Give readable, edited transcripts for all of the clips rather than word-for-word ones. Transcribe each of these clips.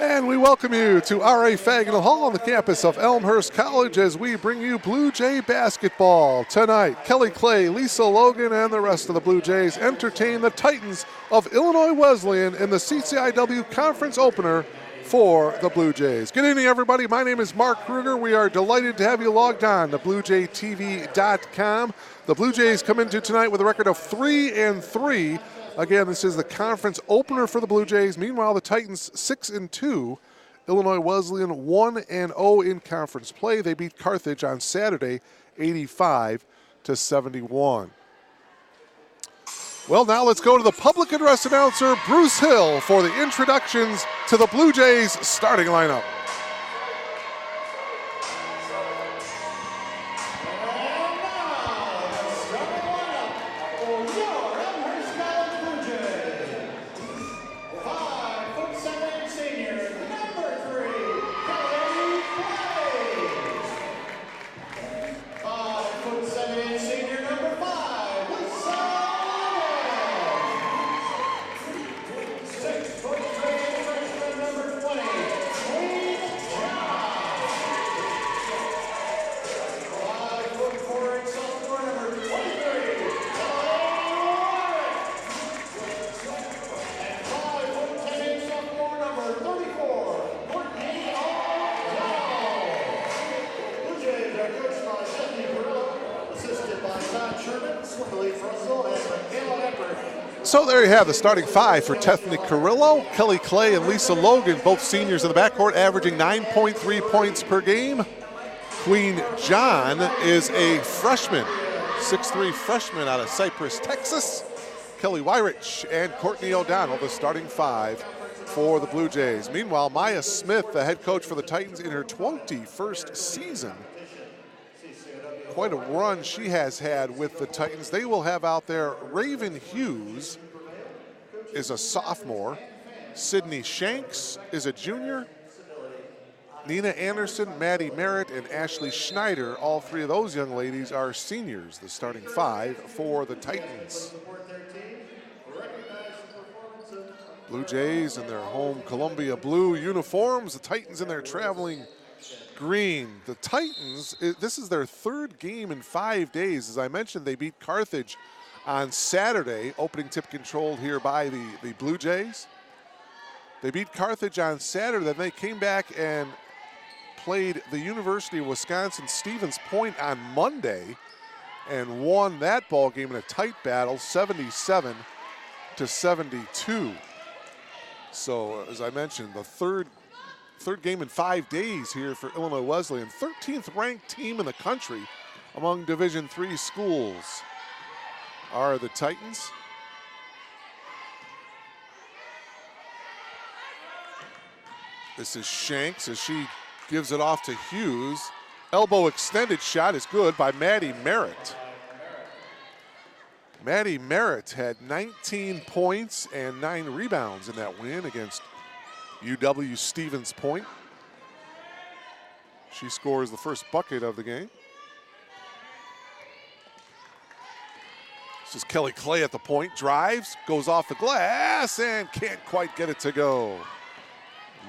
And we welcome you to R.A. Fagnall Hall on the campus of Elmhurst College as we bring you Blue Jay basketball. Tonight, Kelly Clay, Lisa Logan, and the rest of the Blue Jays entertain the Titans of Illinois Wesleyan in the CCIW Conference Opener for the Blue Jays. Good evening, everybody. My name is Mark Kruger. We are delighted to have you logged on to BlueJayTV.com. The Blue Jays come into tonight with a record of 3-3. Again, this is the conference opener for the Blue Jays. Meanwhile, the Titans 6-2. Illinois Wesleyan 1-0 in conference play. They beat Carthage on Saturday, 85-71. Well, now let's go to the public address announcer, Bruce Hill, for the introductions to the Blue Jays starting lineup. So there you have the starting five for Tethany Carrillo, Kelly Clay, and Lisa Logan, both seniors in the backcourt, averaging 9.3 points per game. Queen John is a freshman, 6'3" freshman out of Cypress, Texas. Kelly Wyrich and Courtney O'Donnell, the starting five for the Blue Jays. Meanwhile, Maya Smith, the head coach for the Titans in her 21st season. Quite a run she has had with the Titans. They will have out there Raven Hughes is a sophomore. Sydney Shanks is a junior. Nina Anderson, Maddie Merritt, and Ashley Schneider, all three of those young ladies are seniors, the starting five for the Titans. Blue Jays in their home Columbia blue uniforms, the Titans in their traveling green. The Titans, this is their third game in 5 days. As I mentioned, they beat Carthage on Saturday, opening tip controlled here by the Blue Jays. They beat Carthage on Saturday, then they came back and played the University of Wisconsin-Stevens Point on Monday and won that ball game in a tight battle, 77-72. So, as I mentioned, the third game in 5 days here for Illinois Wesleyan. 13th ranked team in the country among Division III schools are the Titans. This is Shanks as she gives it off to Hughes. Elbow extended shot is good by Maddie Merritt. Maddie Merritt had 19 points and 9 rebounds in that win against UW Stevens Point. She scores the first bucket of the game. This is Kelly Clay at the point, drives, goes off the glass, and can't quite get it to go.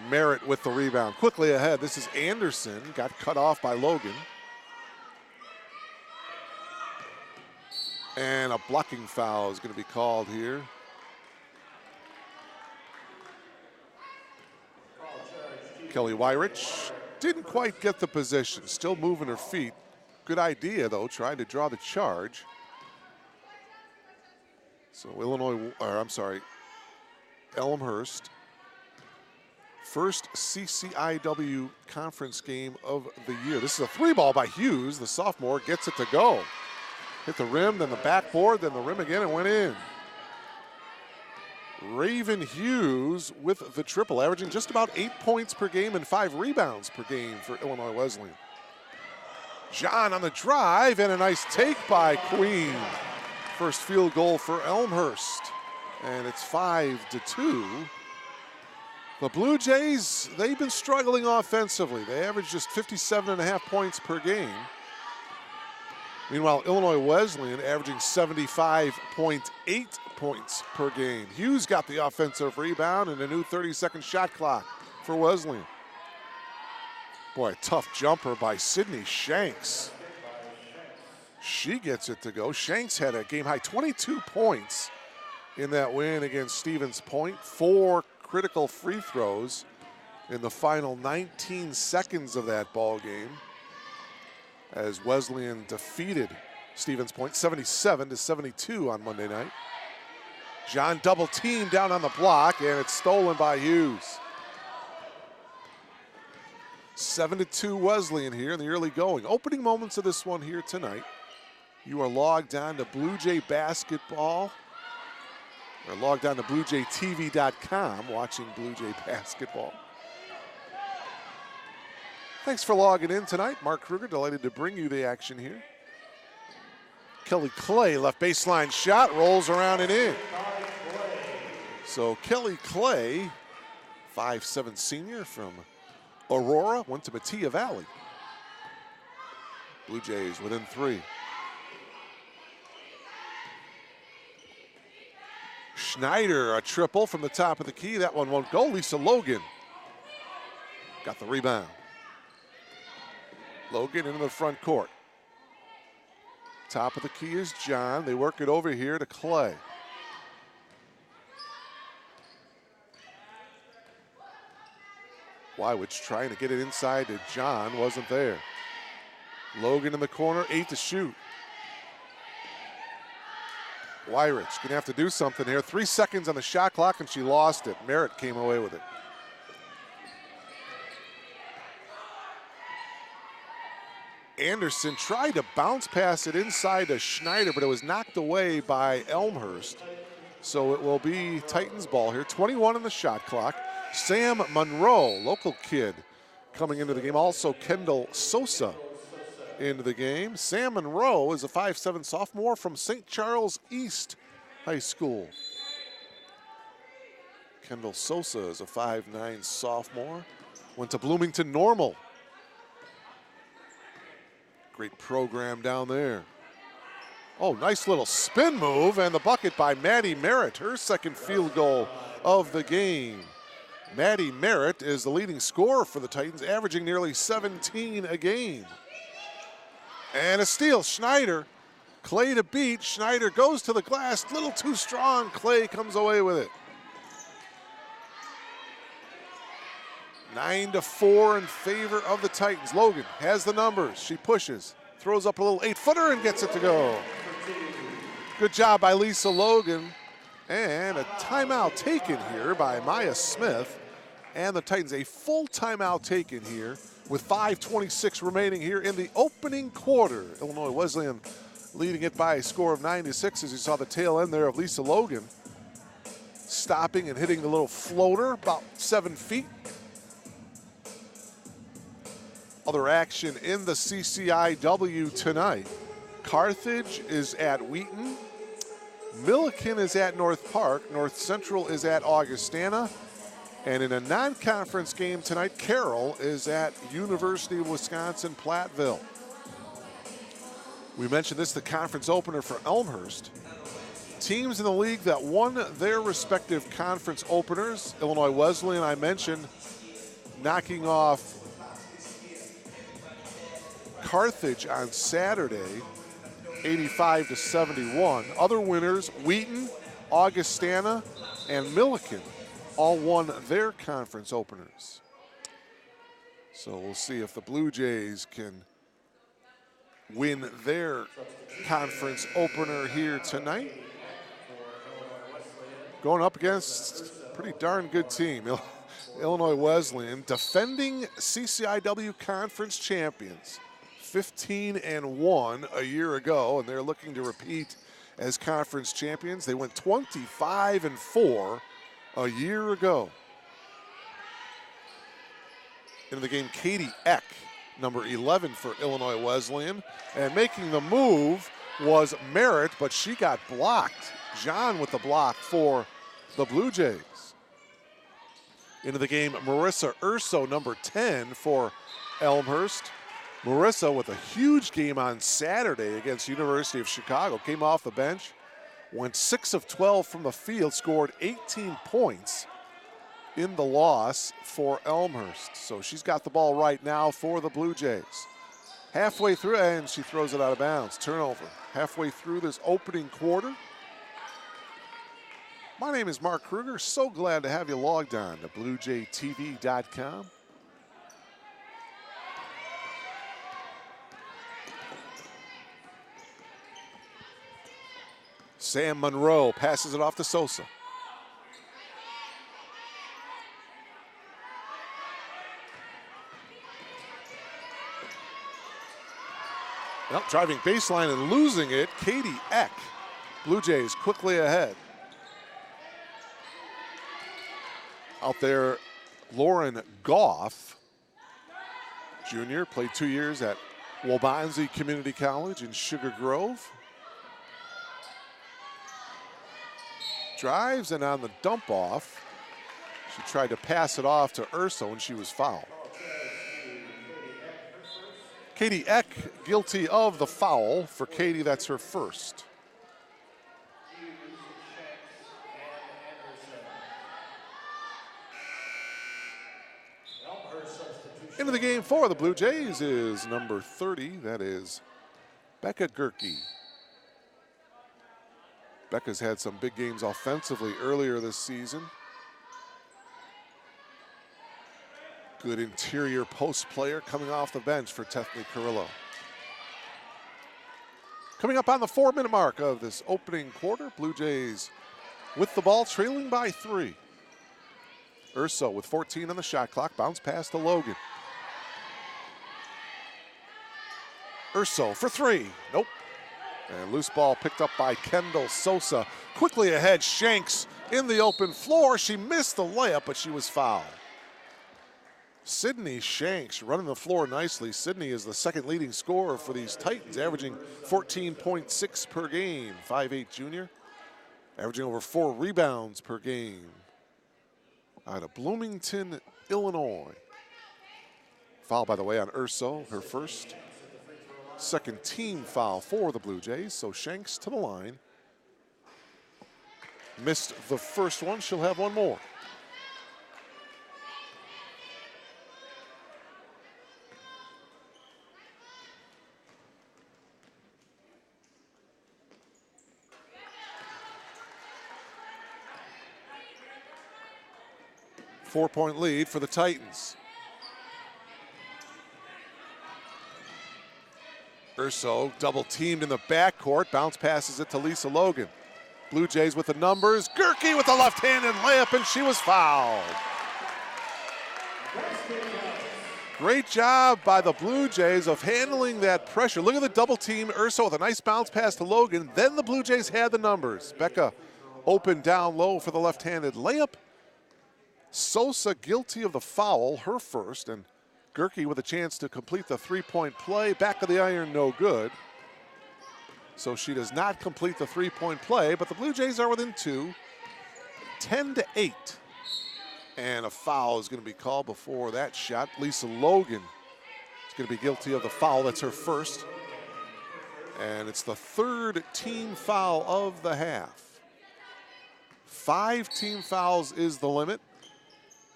Merritt with the rebound. Quickly ahead, this is Anderson, got cut off by Logan. And a blocking foul is going to be called here. Kelly Wyrich didn't quite get the position, still moving her feet. Good idea, though, trying to draw the charge. So Elmhurst. First CCIW conference game of the year. This is a three ball by Hughes. The sophomore gets it to go. Hit the rim, then the backboard, then the rim again, and went in. Raven Hughes with the triple, averaging just about 8 points per game and 5 rebounds per game for Illinois Wesleyan. John on the drive, and a nice take by Queen. First field goal for Elmhurst, and it's 5-2. The Blue Jays, they've been struggling offensively. They average just 57.5 points per game. Meanwhile, Illinois Wesleyan averaging 75.8 points per game. Hughes got the offensive rebound and a new 30-second shot clock. for Wesleyan. Boy, a tough jumper by Sydney Shanks. She gets it to go. Shanks had a game-high 22 points in that win against Stevens Point. 4 critical free throws in the final 19 seconds of that ball game as Wesleyan defeated Stevens Point 77-72 on Monday night. John double teamed down on the block, and it's stolen by Hughes. 7-2 Wesleyan here in the early going. Opening moments of this one here tonight. You are logged on to Blue Jay Basketball, or logged on to BlueJayTV.com watching Blue Jay Basketball. Thanks for logging in tonight. Mark Kruger, delighted to bring you the action here. Kelly Clay, left baseline shot, rolls around and in. So Kelly Clay, 5'7" senior from Aurora, went to Mattia Valley. Blue Jays within 3. Schneider, a triple from the top of the key. That one won't go. Lisa Logan got the rebound. Logan into the front court. Top of the key is John. They work it over here to Clay. Wywich trying to get it inside to John, wasn't there. Logan in the corner, 8 to shoot. Wyrich gonna have to do something here. 3 seconds on the shot clock and she lost it. Merritt came away with it. Anderson tried to bounce pass it inside to Schneider, but it was knocked away by Elmhurst. So it will be Titans ball here. 21 on the shot clock. Sam Monroe, local kid, coming into the game. Also Kendall Sosa into the game. Sam Monroe is a 5'7" sophomore from St. Charles East High School. Kendall Sosa is a 5'9" sophomore. Went to Bloomington Normal. Great program down there. Oh, nice little spin move, and the bucket by Maddie Merritt, her second field goal of the game. Maddie Merritt is the leading scorer for the Titans, averaging nearly 17 a game. And a steal, Schneider. Clay to beat. Schneider goes to the glass, little too strong. Clay comes away with it. 9-4 in favor of the Titans. Logan has the numbers. She pushes, throws up a little 8-footer and gets it to go. Good job by Lisa Logan. And a timeout taken here by Maya Smith. And the Titans, a full timeout taken here with 5:26 remaining here in the opening quarter. Illinois Wesleyan leading it by a score of 9-6 as you saw the tail end there of Lisa Logan. Stopping and hitting the little floater about 7 feet. Other action in the CCIW tonight. Carthage is at Wheaton. Milliken is at North Park. North Central is at Augustana. And in a non-conference game tonight, Carroll is at University of Wisconsin-Platteville. We mentioned this, the conference opener for Elmhurst. Teams in the league that won their respective conference openers. Illinois Wesleyan, I mentioned, knocking off Carthage on Saturday, 85-71. Other winners, Wheaton, Augustana, and Milliken, all won their conference openers. So we'll see if the Blue Jays can win their conference opener here tonight. Going up against a pretty darn good team. Illinois Wesleyan, defending CCIW conference champions. 15-1 a year ago, and they're looking to repeat as conference champions. They went 25-4 a year ago. In the game, Katie Eck, number 11 for Illinois Wesleyan, and making the move was Merritt, but she got blocked. John with the block for the Blue Jays. Into the game, Marissa Urso, number 10 for Elmhurst. Marissa with a huge game on Saturday against University of Chicago. Came off the bench, went 6 of 12 from the field, scored 18 points. in the loss for Elmhurst. So she's got the ball right now for the Blue Jays. Halfway through, and she throws it out of bounds. Turnover. Halfway through this opening quarter. My name is Mark Kruger. So glad to have you logged on to BlueJayTV.com. Sam Monroe passes it off to Sosa. Well, driving baseline and losing it, Katie Eck. Blue Jays quickly ahead. Out there, Lauren Goff, junior, played 2 years at Waubonsie Community College in Sugar Grove. Drives, and on the dump off, she tried to pass it off to Urso and she was fouled. Katie Eck guilty of the foul. For Katie, that's her first. Into the game for the Blue Jays is number 30. That is Becca Gerke. Becca's had some big games offensively earlier this season. Good interior post player coming off the bench for Tethny Carrillo. Coming up on the 4-minute mark of this opening quarter, Blue Jays with the ball trailing by 3. Urso with 14 on the shot clock, bounce pass to Logan. Urso for 3, nope. And loose ball picked up by Kendall Sosa. Quickly ahead, Shanks in the open floor. She missed the layup, but she was fouled. Sydney Shanks running the floor nicely. Sydney is the second leading scorer for these Titans, averaging 14.6 per game. 5'8" junior, averaging over 4 rebounds per game. Out of Bloomington, Illinois. Foul, by the way, on Urso, her first. Second team foul for the Blue Jays, so Shanks to the line. Missed the first one, she'll have one more. Four-point lead for the Titans. Urso double teamed in the backcourt, bounce passes it to Lisa Logan. Blue Jays with the numbers, Gerke with the left-handed layup, and she was fouled. Great job by the Blue Jays of handling that pressure. Look at the double team, Urso with a nice bounce pass to Logan. Then the Blue Jays had the numbers. Becca open down low for the left-handed layup. Sosa guilty of the foul, her first, and Gerke with a chance to complete the three-point play. Back of the iron, no good. So she does not complete the three-point play, but the Blue Jays are within 2, 10-8. And a foul is going to be called before that shot. Lisa Logan is going to be guilty of the foul. That's her first. And it's the third team foul of the half. 5 team fouls is the limit.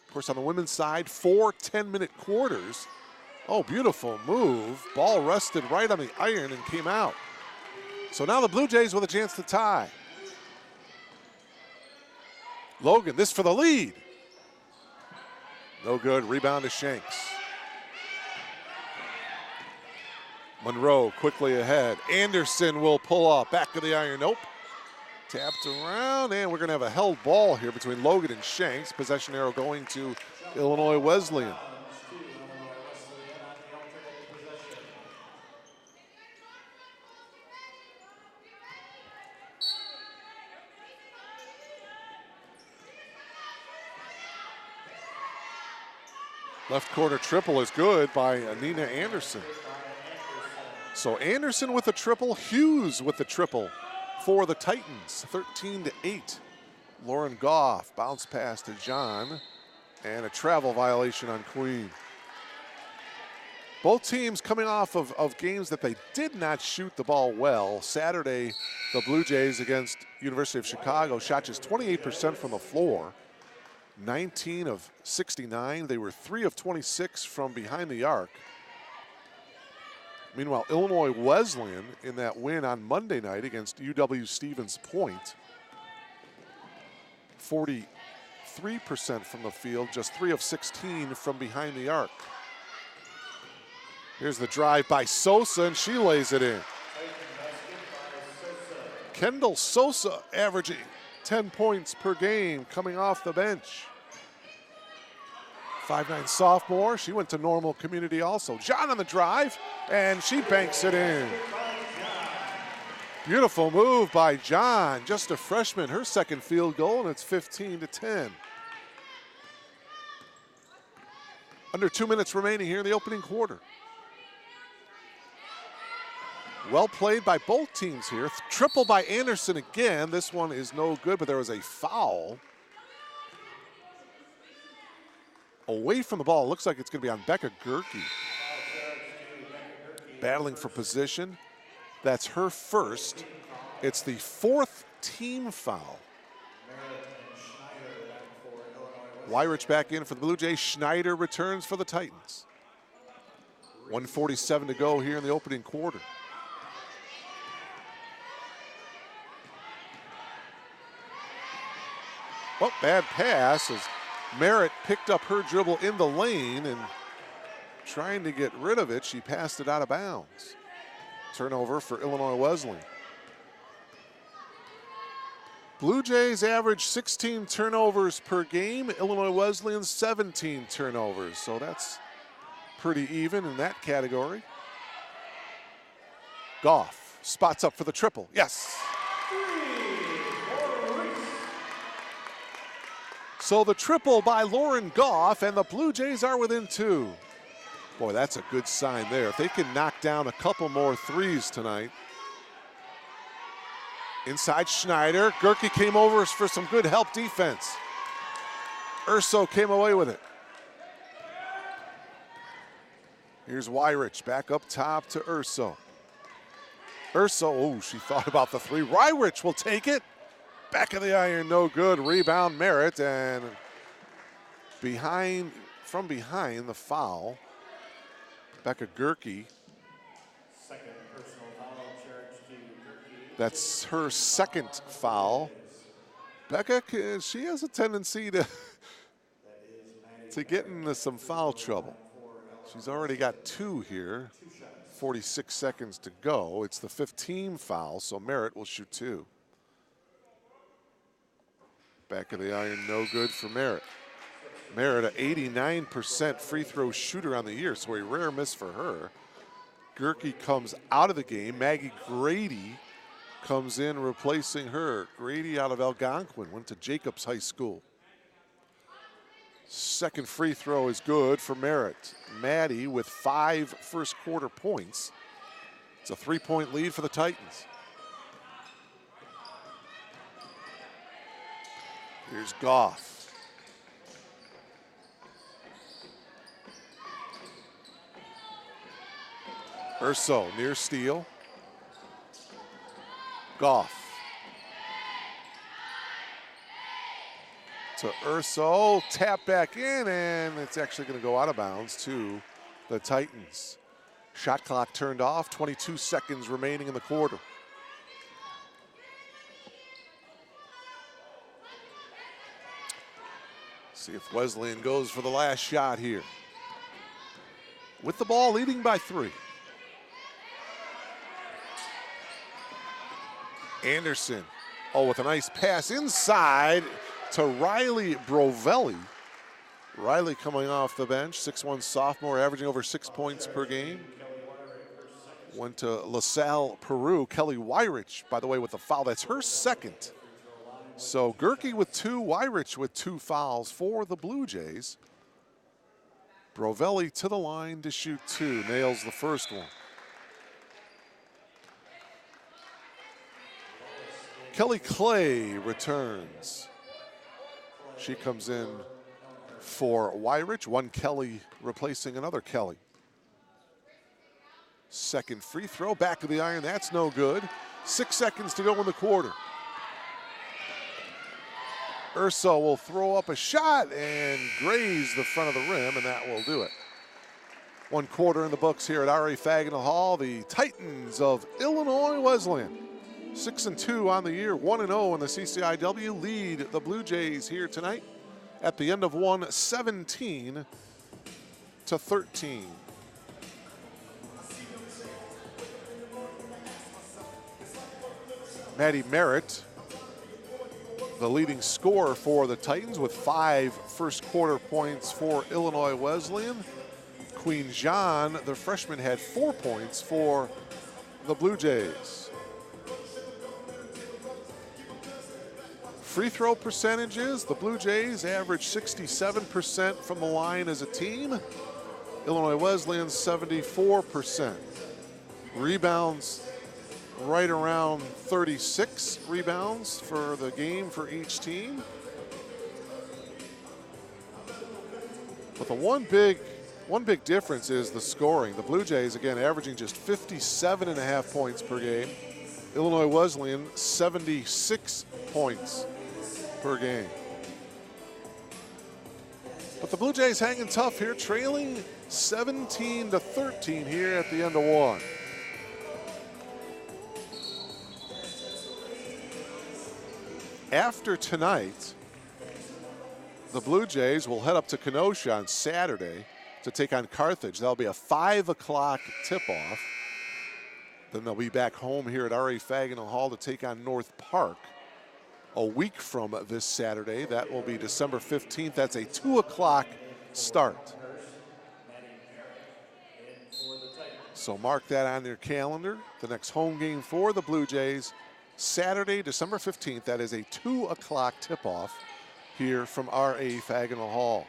Of course, on the women's side, 4 10-minute quarters. Oh, beautiful move. Ball rested right on the iron and came out. So now the Blue Jays with a chance to tie. Logan, this for the lead. No good. Rebound to Shanks. Monroe quickly ahead. Anderson will pull up. Back of the iron. Nope. Tapped around, and we're going to have a held ball here between Logan and Shanks. Possession arrow going to Illinois Wesleyan. Left corner triple is good by Nina Anderson. So Anderson with the triple, Hughes with the triple for the Titans, 13-8. Lauren Goff, bounce pass to John, and a travel violation on Queen. Both teams coming off of games that they did not shoot the ball well. Saturday, the Blue Jays against University of Chicago shot just 28% from the floor. 19 of 69. They were 3 of 26 from behind the arc. Meanwhile, Illinois Wesleyan in that win on Monday night against UW-Stevens Point, 43% from the field, just 3 of 16 from behind the arc. Here's the drive by Sosa, and she lays it in. Kendall Sosa averaging 10 points per game coming off the bench. 5'9" sophomore. She went to Normal Community also. John on the drive, and she banks it in. Beautiful move by John, just a freshman, her second field goal, and it's 15-10. Under 2 minutes remaining here in the opening quarter. Well played by both teams here. Triple by Anderson again. This one is no good, but there was a foul. Away from the ball, looks like it's going to be on Becca Gerke. Battling for position. That's her first. It's the 4th team foul. Weirich back in for the Blue Jays. Schneider returns for the Titans. 1:47 to go here in the opening quarter. Oh, bad pass as Merritt picked up her dribble in the lane and trying to get rid of it, she passed it out of bounds. Turnover for Illinois Wesleyan. Blue Jays average 16 turnovers per game. Illinois Wesleyan 17 turnovers. So that's pretty even in that category. Goff spots up for the triple. Yes. So the triple by Lauren Goff, and the Blue Jays are within 2. Boy, that's a good sign there. If they can knock down a couple more threes tonight. Inside Schneider. Gerke came over for some good help defense. Urso came away with it. Here's Weirich back up top to Urso. Urso, oh, she thought about the 3. Weirich will take it. Back of the iron, no good. Rebound Merritt, and from behind the foul. Becca Gerke. Second personal foul charge to Gerke. That's her second foul. Becca, she has a tendency to get into some foul trouble. She's already got 2 here. 46 seconds to go. It's the 5th team foul, so Merritt will shoot 2. Back of the iron, no good for Merritt. Merritt, an 89% free throw shooter on the year, so a rare miss for her. Gerke comes out of the game. Maggie Grady comes in replacing her. Grady out of Algonquin, went to Jacobs High School. Second free throw is good for Merritt. Maddie with 5 first quarter points. It's a 3-point lead for the Titans. Here's Goff. Urso near steal. Goff. To Urso, tap back in, and it's actually going to go out of bounds to the Titans. Shot clock turned off, 22 seconds remaining in the quarter. See if Wesleyan goes for the last shot here. With the ball leading by 3. Anderson, oh, with a nice pass inside to Riley Brovelli. Riley coming off the bench, 6'1" sophomore, averaging over 6 points per game. Went to LaSalle, Peru. Kelly Weirich, by the way, with the foul. That's her second. So Gerke with 2, Weirich with 2 fouls for the Blue Jays. Brovelli to the line to shoot 2, nails the first one. Kelly Clay returns. She comes in for Weirich, one Kelly replacing another Kelly. Second free throw, back of the iron, that's no good. 6 seconds to go in the quarter. Urso will throw up a shot and graze the front of the rim, and that will do it. 1 quarter in the books here at R.A. Fagenal Hall. The Titans of Illinois Wesleyan, 6-2 on the year, 1-0 in the CCIW, lead the Blue Jays here tonight at the end of one, 17-13. Maddie Merritt, the leading scorer for the Titans with 5 first quarter points for Illinois Wesleyan. Queen Jean, the freshman, had 4 points for the Blue Jays. Free throw percentages, the Blue Jays average 67% from the line as a team. Illinois Wesleyan 74%. Rebounds, right around 36 rebounds for the game for each team. But the one big difference is the scoring. The Blue Jays, again, averaging just 57.5 points per game. Illinois Wesleyan, 76 points per game. But the Blue Jays hanging tough here, trailing 17-13 here at the end of one. After tonight, the Blue Jays will head up to Kenosha on Saturday to take on Carthage. That'll be a 5 o'clock tip-off. Then they'll be back home here at R.A. Fagenal Hall to take on North Park a week from this Saturday. That will be December 15th. That's a 2 o'clock start. So mark that on your calendar. The next home game for the Blue Jays, Saturday, December 15th. That is a 2 o'clock tip-off here from R.A. Fagenal Hall.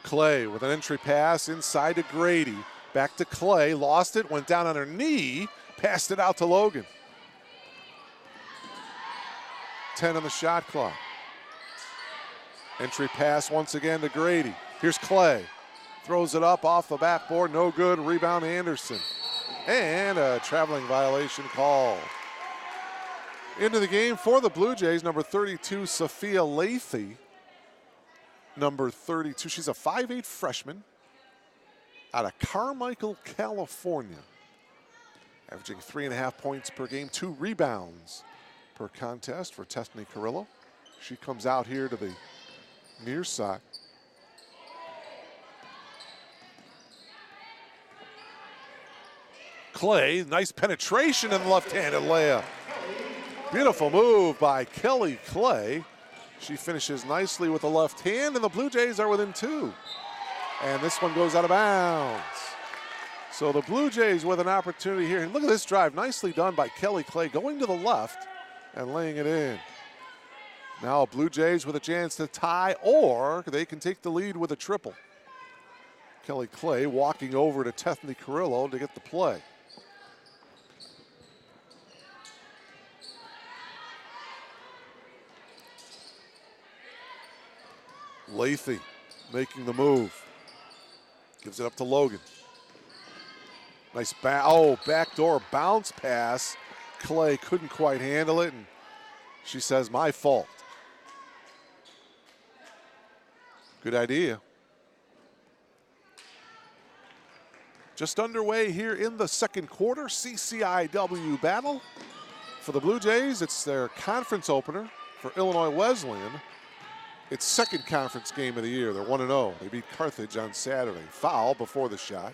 Clay with an entry pass inside to Grady. Back to Clay, lost it, went down on her knee, passed it out to Logan. 10 on the shot clock. Entry pass once again to Grady. Here's Clay. Throws it up off the backboard, no good. Rebound Anderson. And a traveling violation call. Into the game for the Blue Jays, number 32, Sophia Lathy. Number 32, she's a 5'8" freshman out of Carmichael, California. Averaging 3.5 points per game, 2 rebounds per contest for Tethany Carrillo. She comes out here to the near side. Clay, nice penetration and left-handed layup. Beautiful move by Kelly Clay. She finishes nicely with the left hand, and the Blue Jays are within 2. And this one goes out of bounds. So the Blue Jays with an opportunity here. And look at this drive, nicely done by Kelly Clay, going to the left and laying it in. Now Blue Jays with a chance to tie, or they can take the lead with a triple. Kelly Clay walking over to Tethany Carrillo to get the play. Lathy making the move. Gives it up to Logan. Nice backdoor bounce pass. Clay couldn't quite handle it, and she says, my fault. Good idea. Just underway here in the second quarter, CCIW battle. For the Blue Jays, it's their conference opener. For Illinois Wesleyan, it's second conference game of the year. They're 1-0. They beat Carthage on Saturday. Foul before the shot.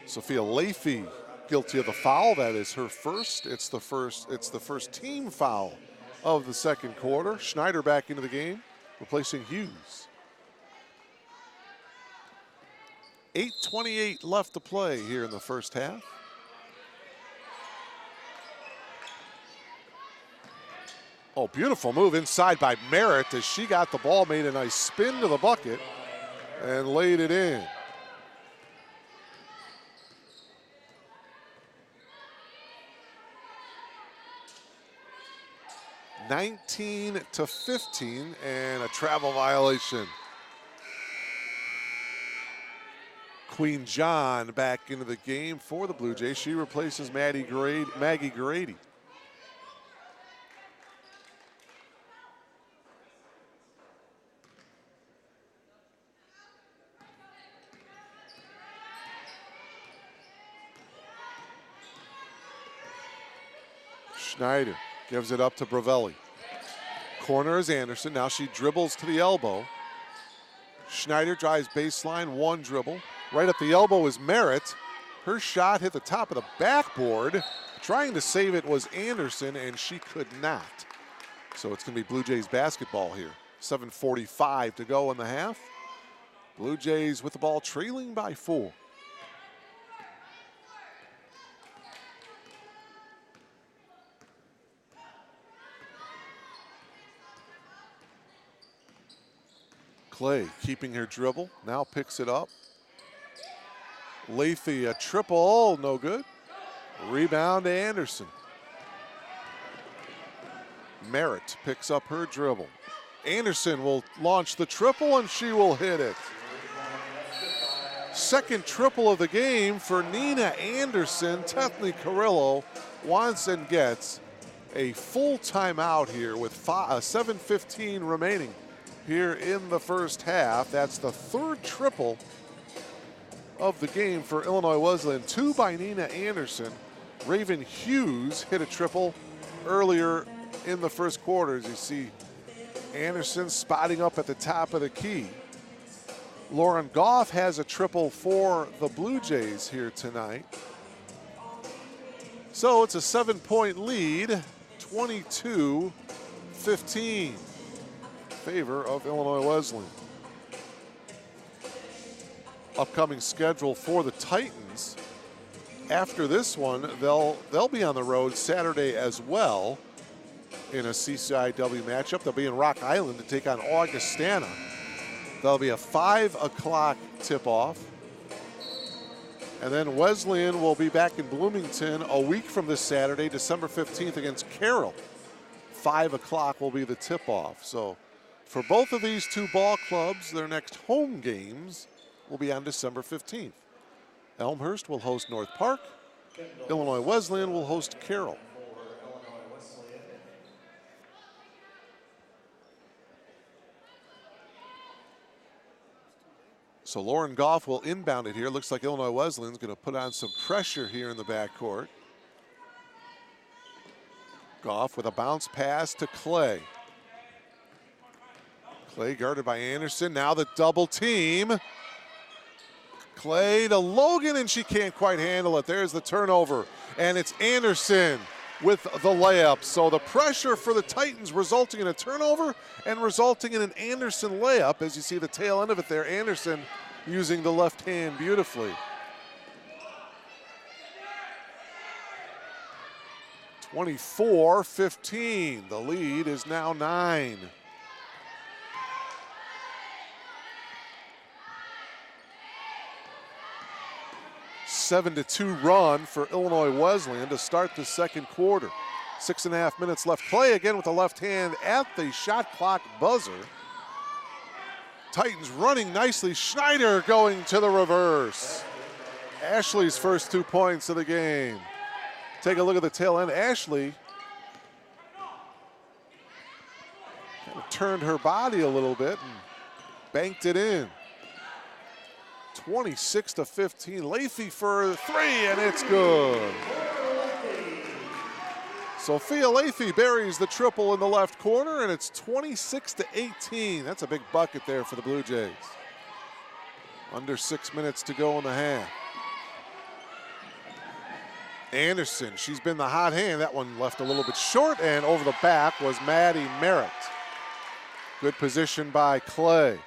Sophia Lathy guilty of the foul. That is her first. It's the first team foul of the second quarter. Schneider back into the game, replacing Hughes. 8:28 left to play here in the first half. Oh, beautiful move inside by Merritt as she got the ball, made a nice spin to the bucket and laid it in. (19-15) and a travel violation. Queen John back into the game for the Blue Jays. She replaces Maggie Grady. Schneider gives it up to Bravelli. Corner is Anderson. Now she dribbles to the elbow. Schneider drives baseline, one dribble. Right at the elbow is Merritt. Her shot hit the top of the backboard. Trying to save it was Anderson, and she could not. So it's going to be Blue Jays basketball here. 7:45 to go in the half. Blue Jays with the ball trailing by 4. Clay keeping her dribble, now picks it up. Lathy, a triple, no good. Rebound to Anderson. Merritt picks up her dribble. Anderson will launch the triple and she will hit it. Second triple of the game for Nina Anderson. Tethny Carrillo wants and gets a full timeout here with 7:15 remaining here in the first half. That's the third triple of the game for Illinois Wesleyan. 2 by Nina Anderson. Raven Hughes hit a triple earlier in the first quarter. As you see Anderson spotting up at the top of the key. Lauren Goff has a triple for the Blue Jays here tonight. So it's a 7-point lead, 22-15. Favor of Illinois Wesleyan. Upcoming schedule for the Titans. After this one, they'll be on the road Saturday as well in a CCIW matchup. They'll be in Rock Island to take on Augustana. That'll be a 5 o'clock tip-off. And then Wesleyan will be back in Bloomington a week from this Saturday, December 15th against Carroll. 5 o'clock will be the tip-off. So for both of these two ball clubs, their next home games will be on December 15th. Elmhurst will host North Park. Illinois Wesleyan will host Carroll. So Lauren Goff will inbound it here. Looks like Illinois Wesleyan's going to put on some pressure here in the backcourt. Goff with a bounce pass to Clay. Clay guarded by Anderson. Now the double team. Clay to Logan, and she can't quite handle it. There's the turnover, and it's Anderson with the layup. So the pressure for the Titans resulting in a turnover and resulting in an Anderson layup. As you see the tail end of it there, Anderson using the left hand beautifully. 24-15. The lead is now 9. A 7-2 run for Illinois Wesleyan to start the second quarter. 6.5 minutes left. Clay again with the left hand at the shot clock buzzer. Titans running nicely. Schneider going to the reverse. Ashley's first 2 points of the game. Take a look at the tail end. Ashley kind of turned her body a little bit and banked it in. 26-15. Lathy for 3, and it's good. Sophia Lathy buries the triple in the left corner, and it's 26-18. That's a big bucket there for the Blue Jays. Under 6 minutes to go in the half. Anderson, she's been the hot hand. That one left a little bit short, and over the back was Maddie Merritt. Good position by Clay.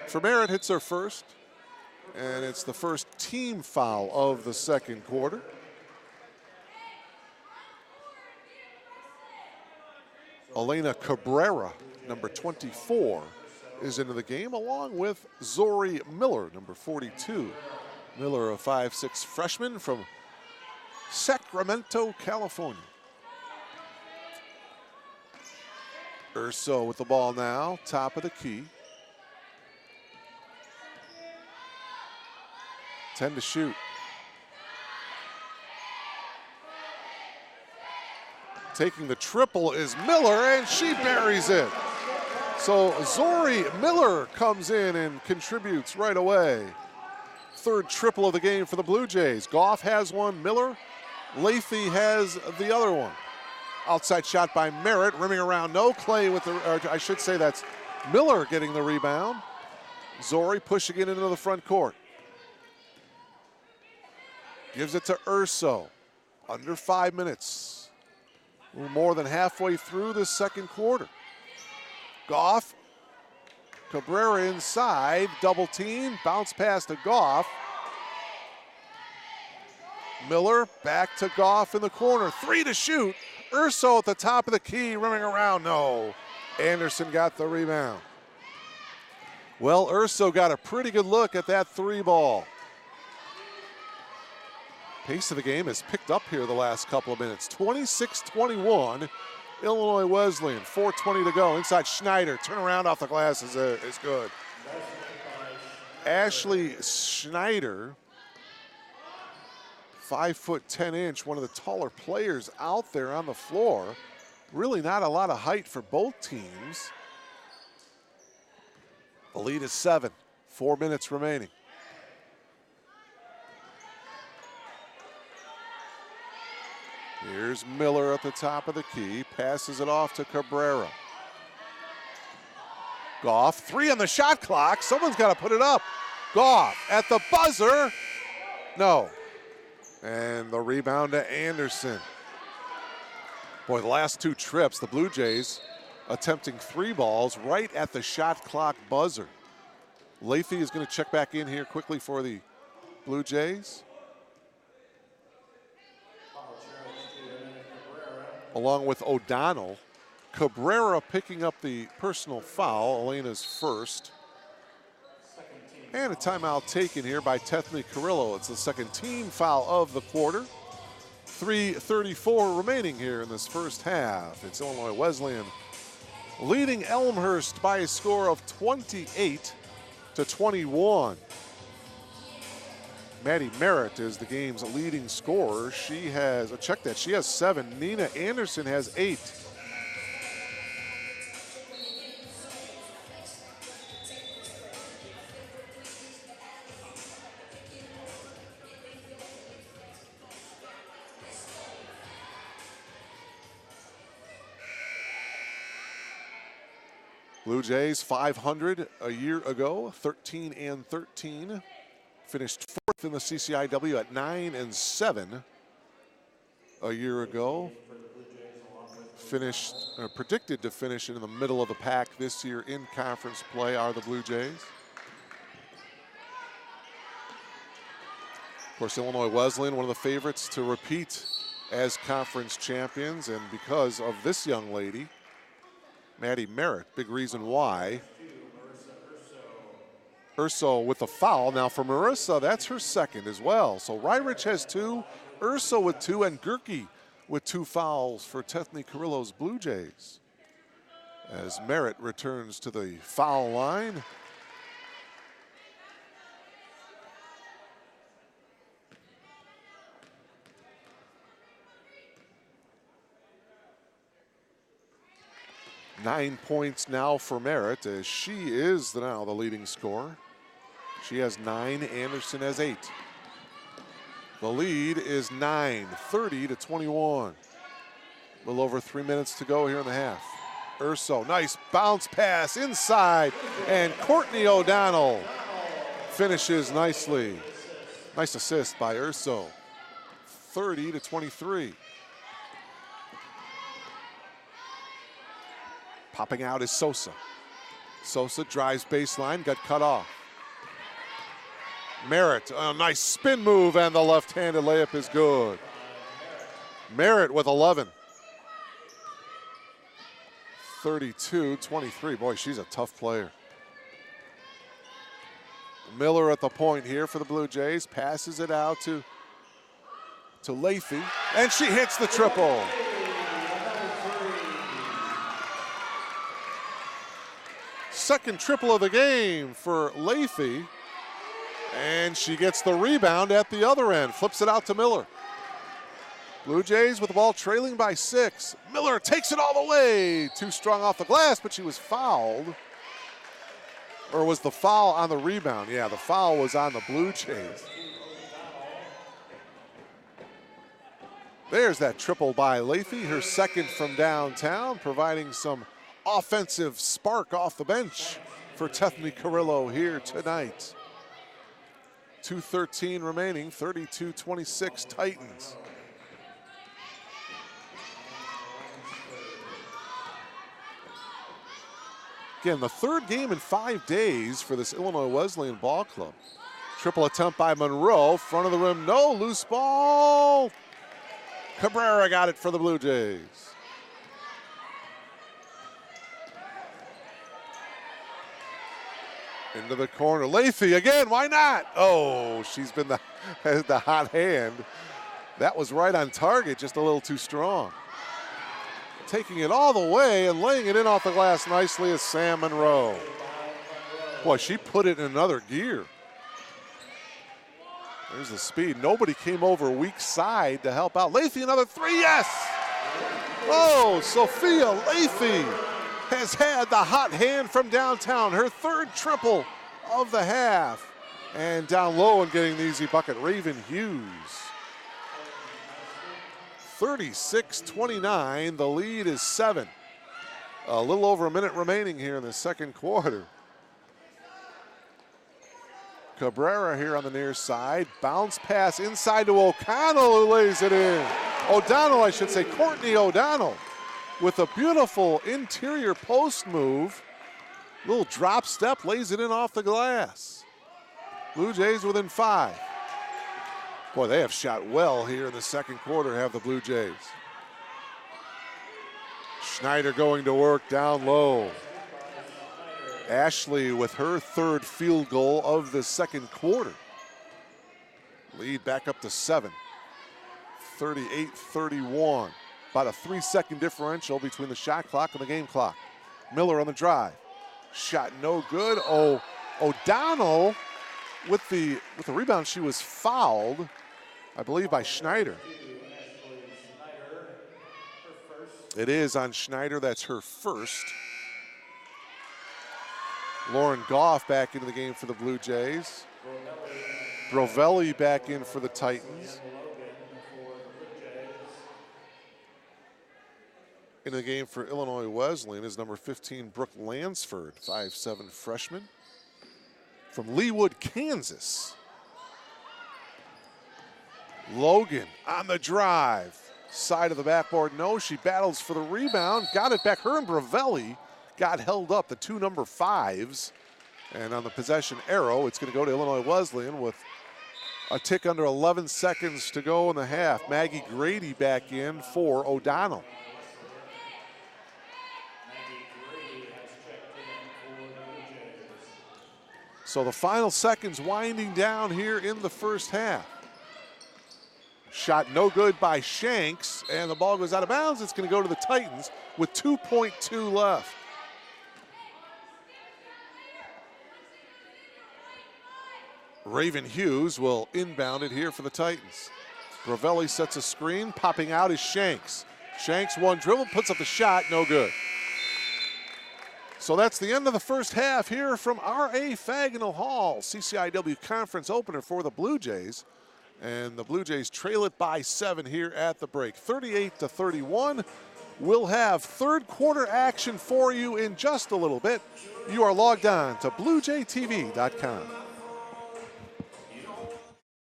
For Merritt, hits her first, and it's the first team foul of the second quarter. Elena Cabrera, number 24, is into the game, along with Zori Miller, number 42. Miller, a 5'6" freshman from Sacramento, California. Urso with the ball now, top of the key. 10 to shoot. Taking the triple is Miller, and she buries it. So Zori Miller comes in and contributes right away. Third triple of the game for the Blue Jays. Goff has one, Miller. Lathy has the other one. Outside shot by Merritt, rimming around, no. Clay with the, or I should say that's Miller getting the rebound. Zori pushing it into the front court. Gives it to Urso. Under 5 minutes. A little more than halfway through the second quarter. Goff. Cabrera inside. Double team. Bounce pass to Goff. Miller back to Goff in the corner. 3 to shoot. Urso at the top of the key. Rimming around. No. Anderson got the rebound. Well, Urso got a pretty good look at that 3 ball. Pace of the game has picked up here the last couple of minutes. 26-21, Illinois Wesleyan. 4:20 to go. Inside Schneider. Turnaround off the glass is good. Ashley Schneider, 5'10", one of the taller players out there on the floor. Really not a lot of height for both teams. The lead is 7. 4 minutes remaining. Here's Miller at the top of the key. Passes it off to Cabrera. Goff, 3 on the shot clock. Someone's got to put it up. Goff at the buzzer. No. And the rebound to Anderson. Boy, the last 2 trips, the Blue Jays attempting 3 balls right at the shot clock buzzer. Lathy is going to check back in here quickly for the Blue Jays. Along with O'Donnell. Cabrera picking up the personal foul, Elena's first. And a timeout taken here by Tethny Carrillo. It's the second team foul of the quarter. 3:34 remaining here in this first half. It's Illinois Wesleyan leading Elmhurst by a score of 28-21. Maddie Merritt is the game's leading scorer. She has, check that, she has 7. Nina Anderson has 8. Blue Jays 500 a year ago, 13-13. Finished 4th in the CCIW at 9-7 a year ago. Finished, predicted to finish in the middle of the pack this year in conference play are the Blue Jays. Of course, Illinois Wesleyan, one of the favorites to repeat as conference champions, and because of this young lady, Maddie Merritt, big reason why. Urso with a foul. Now for Marissa, that's her second as well. So Ryrich has 2, Urso with 2, and Gerke with 2 fouls for Tethny Carrillo's Blue Jays. As Merritt returns to the foul line. Nine points now for Merritt, as she is now the leading scorer. She has 9, Anderson has 8. The lead is 9, 30-21. A little over 3 minutes to go here in the half. Urso, nice bounce pass inside, and Courtney O'Donnell finishes nicely. Nice assist by Urso. 30-23. Popping out is Sosa. Sosa drives baseline, got cut off. Merritt, a nice spin move, and the left-handed layup is good. Merritt with 11. 32-23. Boy, she's a tough player. Miller at the point here for the Blue Jays. Passes it out to Lathy, and she hits the triple. Second triple of the game for Lathy. And she gets the rebound at the other end, flips it out to Miller. Blue Jays with the ball trailing by 6. Miller takes it all the way. Too strong off the glass, but she was fouled. Or was the foul on the rebound? Yeah, the foul was on the Blue Jays. There's that triple by Leafy, her second from downtown, providing some offensive spark off the bench for Tethny Carrillo here tonight. 2:13 remaining, 32-26 Titans. Again, the third game in 5 days for this Illinois Wesleyan ball club. Triple attempt by Monroe, front of the rim, no, loose ball. Cabrera got it for the Blue Jays. Into the corner, Leafy again, why not? Oh, she's been the hot hand. That was right on target, just a little too strong. Taking it all the way and laying it in off the glass nicely is Sam Monroe. Boy, she put it in another gear. There's the speed. Nobody came over weak side to help out. Leafy, another three, yes! Oh, Sophia Leafy has had the hot hand from downtown. Her third triple of the half. And down low and getting the easy bucket, Raven Hughes. 36-29, the lead is 7. A little over a minute remaining here in the second quarter. Cabrera here on the near side. Bounce pass inside to O'Connell, who lays it in. O'Donnell, I should say, Courtney O'Donnell with a beautiful interior post move. Little drop step, lays it in off the glass. Blue Jays within 5. Boy, they have shot well here in the second quarter, have the Blue Jays. Schneider going to work down low. Ashley with her third field goal of the second quarter. Lead back up to 7. 38-31. About a 3-second differential between the shot clock and the game clock. Miller on the drive. Shot no good. Oh, O'Donnell with the rebound. She was fouled, I believe, by Schneider. It is on Schneider. That's her first. Lauren Goff back into the game for the Blue Jays. Brovelli back in for the Titans. In the game for Illinois Wesleyan is number 15, Brooke Lansford, 5'7" freshman from Leawood, Kansas. Logan on the drive. Side of the backboard, no. She battles for the rebound. Got it back. Her and Brovelli got held up, the two number 5s. And on the possession arrow, it's going to go to Illinois Wesleyan with a tick under 11 seconds to go in the half. Maggie Grady back in for O'Donnell. So the final seconds winding down here in the first half. Shot no good by Shanks, and the ball goes out of bounds. It's going to go to the Titans with 2.2 left. Raven Hughes will inbound it here for the Titans. Brovelli sets a screen. Popping out is Shanks. Shanks one dribble, puts up the shot, no good. So that's the end of the first half here from R.A. Fagnall Hall. CCIW conference opener for the Blue Jays. And the Blue Jays trail it by 7 here at the break. 38-31. We'll have third quarter action for you in just a little bit. You are logged on to BlueJayTV.com.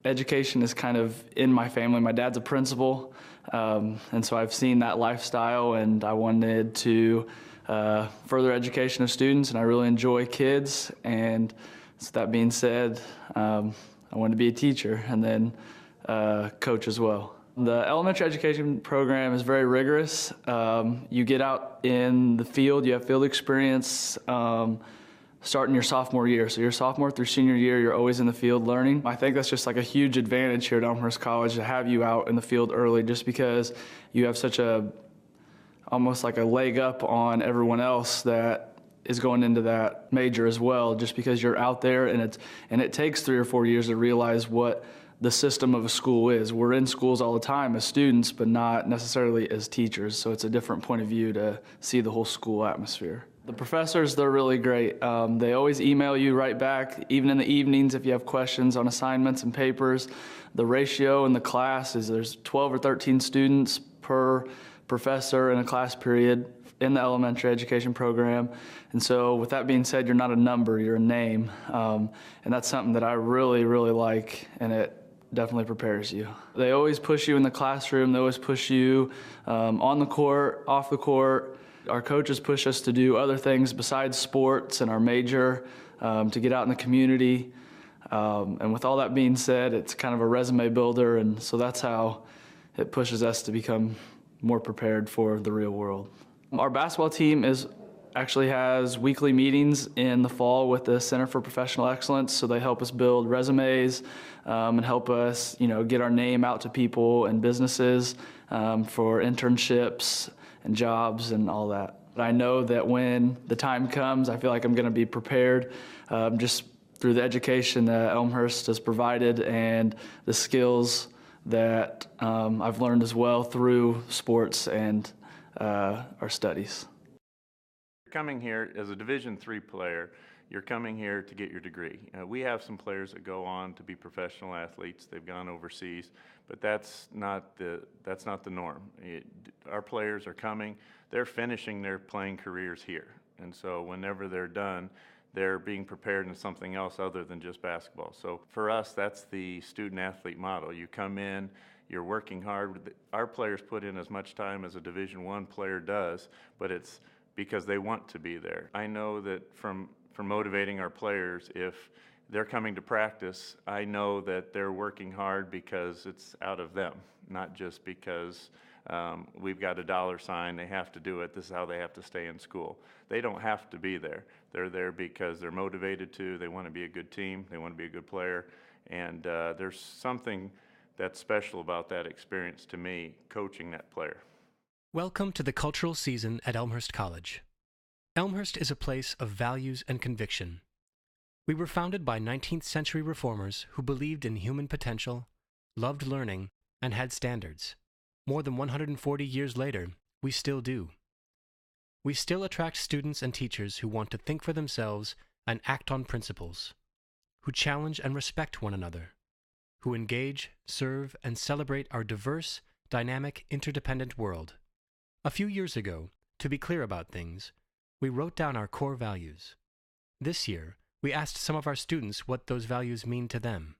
Education is kind of in my family. My dad's a principal, and so I've seen that lifestyle, and I wanted to further education of students, and I really enjoy kids. And so that being said, I wanted to be a teacher and then coach as well. The elementary education program is very rigorous. You get out in the field, you have field experience starting your sophomore year. So your sophomore through senior year, you're always in the field learning. I think that's just like a huge advantage here at Elmhurst College to have you out in the field early, just because you have such a almost like a leg up on everyone else that is going into that major as well, just because you're out there and it takes 3 or 4 years to realize what the system of a school is. We're in schools all the time as students, but not necessarily as teachers, so it's a different point of view to see the whole school atmosphere. The professors, they're really great. They always email you right back, even in the evenings if you have questions on assignments and papers. The ratio in the class is there's 12 or 13 students per professor in a class period in the elementary education program. And so with that being said, you're not a number, you're a name. And that's something that I really, really like, and it definitely prepares you. They always push you in the classroom, they always push you on the court, off the court. Our coaches push us to do other things besides sports and our major, to get out in the community. And with all that being said, it's kind of a resume builder, and so that's how it pushes us to become more prepared for the real world. Our basketball team actually has weekly meetings in the fall with the Center for Professional Excellence, so they help us build resumes and help us, get our name out to people and businesses for internships and jobs and all that. But I know that when the time comes, I feel like I'm going to be prepared just through the education that Elmhurst has provided and the skills that I've learned as well through sports and our studies. Coming here as a Division III player, you're coming here to get your degree. We have some players that go on to be professional athletes. They've gone overseas, but that's not the norm. Our players are coming, they're finishing their playing careers here. And so whenever they're done, they're being prepared in something else other than just basketball. So for us, that's the student-athlete model. You come in, you're working hard. Our players put in as much time as a Division I player does, but it's because they want to be there. I know that from motivating our players, if they're coming to practice, I know that they're working hard because it's out of them, not just because we've got a dollar sign, they have to do it, this is how they have to stay in school. They don't have to be there. They're there because they're motivated to, they want to be a good team, they want to be a good player, and there's something that's special about that experience to me, coaching that player. Welcome to the cultural season at Elmhurst College. Elmhurst is a place of values and conviction. We were founded by 19th century reformers who believed in human potential, loved learning, and had standards. More than 140 years later, we still do. We still attract students and teachers who want to think for themselves and act on principles, who challenge and respect one another, who engage, serve, and celebrate our diverse, dynamic, interdependent world. A few years ago, to be clear about things, we wrote down our core values. This year, we asked some of our students what those values mean to them.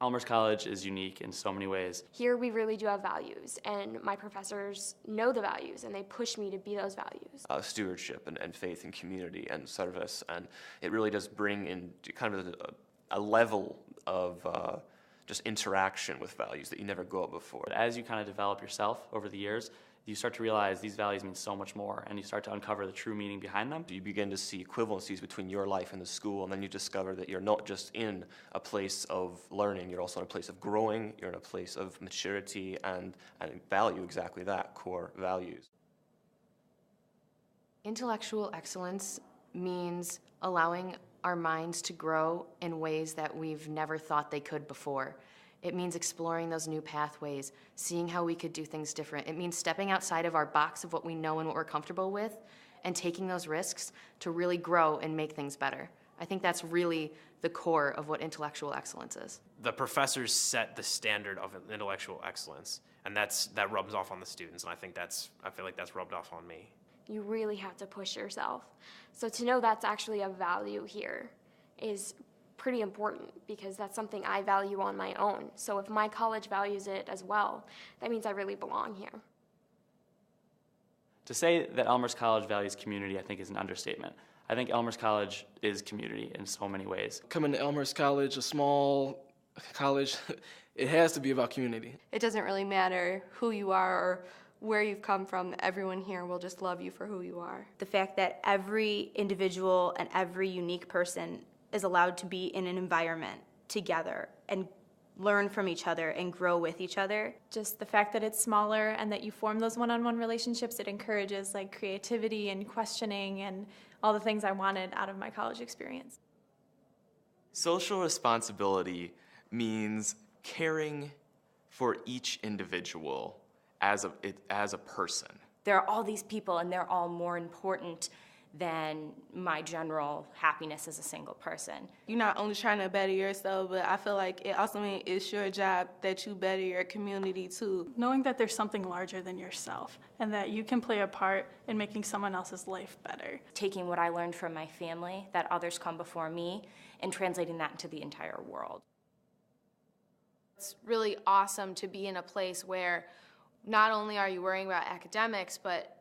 Elmhurst College is unique in so many ways. Here we really do have values, and my professors know the values, and they push me to be those values. Stewardship and faith and community and service, and it really does bring in kind of a level of just interaction with values that you never got before. But as you kind of develop yourself over the years, you start to realize these values mean so much more, and you start to uncover the true meaning behind them. You begin to see equivalencies between your life and the school, and then you discover that you're not just in a place of learning, you're also in a place of growing, you're in a place of maturity and value exactly that, core values. Intellectual excellence means allowing our minds to grow in ways that we've never thought they could before. It means exploring those new pathways, seeing how we could do things different. It means stepping outside of our box of what we know and what we're comfortable with and taking those risks to really grow and make things better. I think that's really the core of what intellectual excellence is. The professors set the standard of intellectual excellence, and that rubs off on the students, and I feel like that's rubbed off on me. You really have to push yourself. So to know that's actually a value here is pretty important, because that's something I value on my own. So if my college values it as well, that means I really belong here. To say that Elmhurst College values community, I think, is an understatement. I think Elmhurst College is community in so many ways. Coming to Elmhurst College, a small college, it has to be about community. It doesn't really matter who you are or where you've come from. Everyone here will just love you for who you are. The fact that every individual and every unique person is allowed to be in an environment together and learn from each other and grow with each other. Just the fact that it's smaller and that you form those one-on-one relationships, it encourages like creativity and questioning and all the things I wanted out of my college experience. Social responsibility means caring for each individual as a person. There are all these people and they're all more important than my general happiness as a single person. You're not only trying to better yourself, but I feel like it also means it's your job that you better your community too. Knowing that there's something larger than yourself and that you can play a part in making someone else's life better. Taking what I learned from my family, that others come before me, and translating that into the entire world. It's really awesome to be in a place where not only are you worrying about academics, but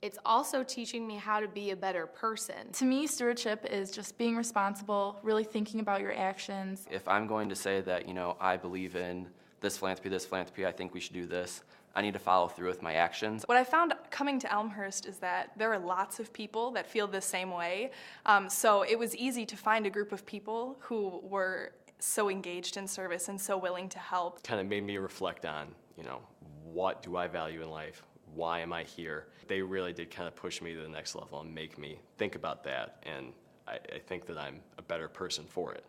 it's also teaching me how to be a better person. To me, stewardship is just being responsible, really thinking about your actions. If I'm going to say that, I believe in this philanthropy, I think we should do this, I need to follow through with my actions. What I found coming to Elmhurst is that there are lots of people that feel the same way. So it was easy to find a group of people who were so engaged in service and so willing to help. Kind of made me reflect on, what do I value in life? Why am I here? They really did kind of push me to the next level and make me think about that, and I think that I'm a better person for it.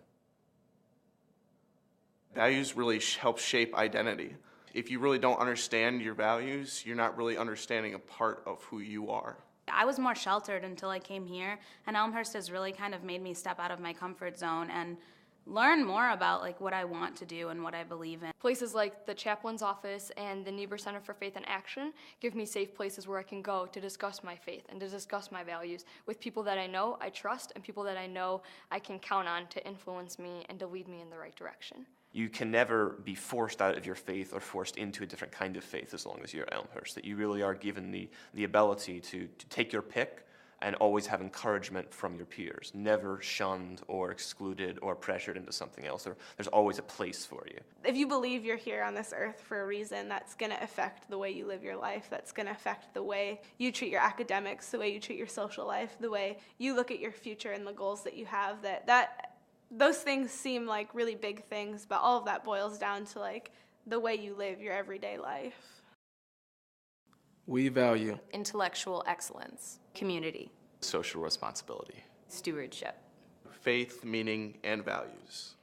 Values really help shape identity. If you really don't understand your values, you're not really understanding a part of who you are. I was more sheltered until I came here, and Elmhurst has really kind of made me step out of my comfort zone and learn more about what I want to do and what I believe in. Places like the chaplain's office and the Niebuhr Center for Faith and Action give me safe places where I can go to discuss my faith and to discuss my values with people that I know I trust and people that I know I can count on to influence me and to lead me in the right direction. You can never be forced out of your faith or forced into a different kind of faith as long as you're at Elmhurst, that you really are given the ability to take your pick and always have encouragement from your peers, never shunned or excluded or pressured into something else. There's always a place for you. If you believe you're here on this earth for a reason, that's going to affect the way you live your life. That's going to affect the way you treat your academics, the way you treat your social life, the way you look at your future and the goals that you have. Those things seem like really big things, but all of that boils down to the way you live your everyday life. We value intellectual excellence, community, social responsibility, stewardship, faith, meaning, and values.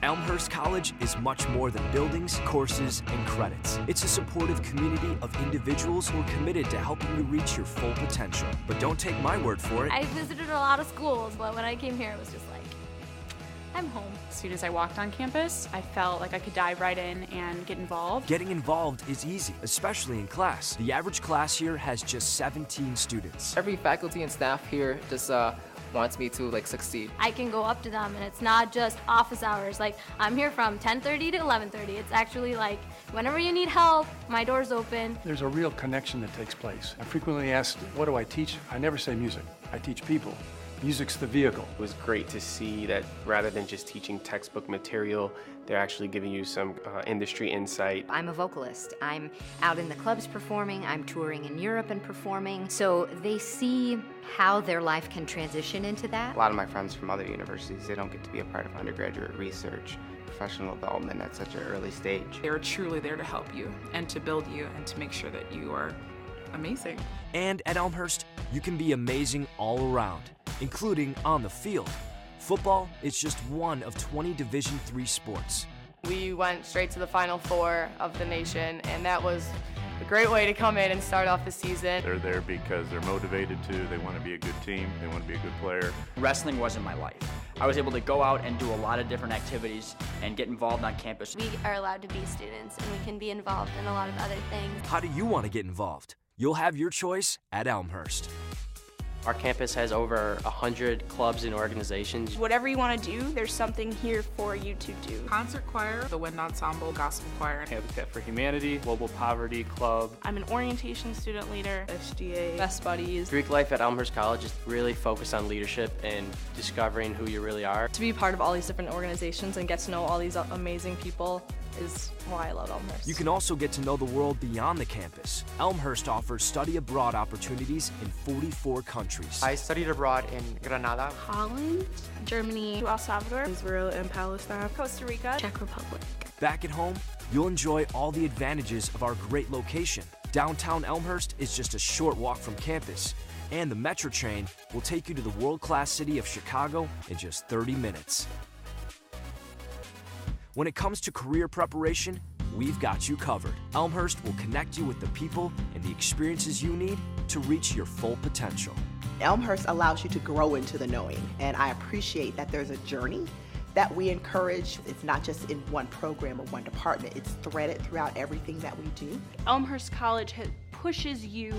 Elmhurst College is much more than buildings, courses, and credits. It's a supportive community of individuals who are committed to helping you reach your full potential. But don't take my word for it. I visited a lot of schools, but when I came here, it was just I'm home. As soon as I walked on campus, I felt like I could dive right in and get involved. Getting involved is easy, especially in class. The average class here has just 17 students. Every faculty and staff here just wants me to succeed. I can go up to them and it's not just office hours. I'm here from 10:30 to 11:30. It's actually whenever you need help, my door's open. There's a real connection that takes place. I'm frequently asked, what do I teach? I never say music. I teach people. Music's the vehicle. It was great to see that rather than just teaching textbook material, they're actually giving you some industry insight. I'm a vocalist. I'm out in the clubs performing. I'm touring in Europe and performing. So they see how their life can transition into that. A lot of my friends from other universities, they don't get to be a part of undergraduate research, professional development at such an early stage. They're truly there to help you and to build you and to make sure that you are amazing. And at Elmhurst, you can be amazing all around, including on the field. Football is just one of 20 Division III sports. We went straight to the Final Four of the nation, and that was a great way to come in and start off the season. They're there because they're motivated to, they want to be a good team, they want to be a good player. Wrestling wasn't my life. I was able to go out and do a lot of different activities and get involved on campus. We are allowed to be students, and we can be involved in a lot of other things. How do you want to get involved? You'll have your choice at Elmhurst. Our campus has over 100 clubs and organizations. Whatever you want to do, there's something here for you to do. Concert choir, the wind ensemble, gospel choir, Habitat for Humanity, Global Poverty Club. I'm an orientation student leader, SGA, Best Buddies. Greek life at Elmhurst College is really focused on leadership and discovering who you really are. To be part of all these different organizations and get to know all these amazing people is why I love Elmhurst. You can also get to know the world beyond the campus. Elmhurst offers study abroad opportunities in 44 countries. I studied abroad in Granada, Holland, Germany, El Salvador, Israel and Palestine, Costa Rica, Czech Republic. Back at home, you'll enjoy all the advantages of our great location. Downtown Elmhurst is just a short walk from campus, and the Metro train will take you to the world-class city of Chicago in just 30 minutes. When it comes to career preparation, we've got you covered. Elmhurst will connect you with the people and the experiences you need to reach your full potential. Elmhurst allows you to grow into the knowing, and I appreciate that there's a journey that we encourage. It's not just in one program or one department, it's threaded throughout everything that we do. Elmhurst College pushes you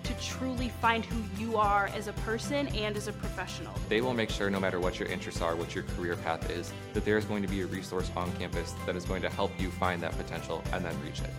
to truly find who you are as a person and as a professional. They will make sure no matter what your interests are, what your career path is, that there's going to be a resource on campus that is going to help you find that potential and then reach it.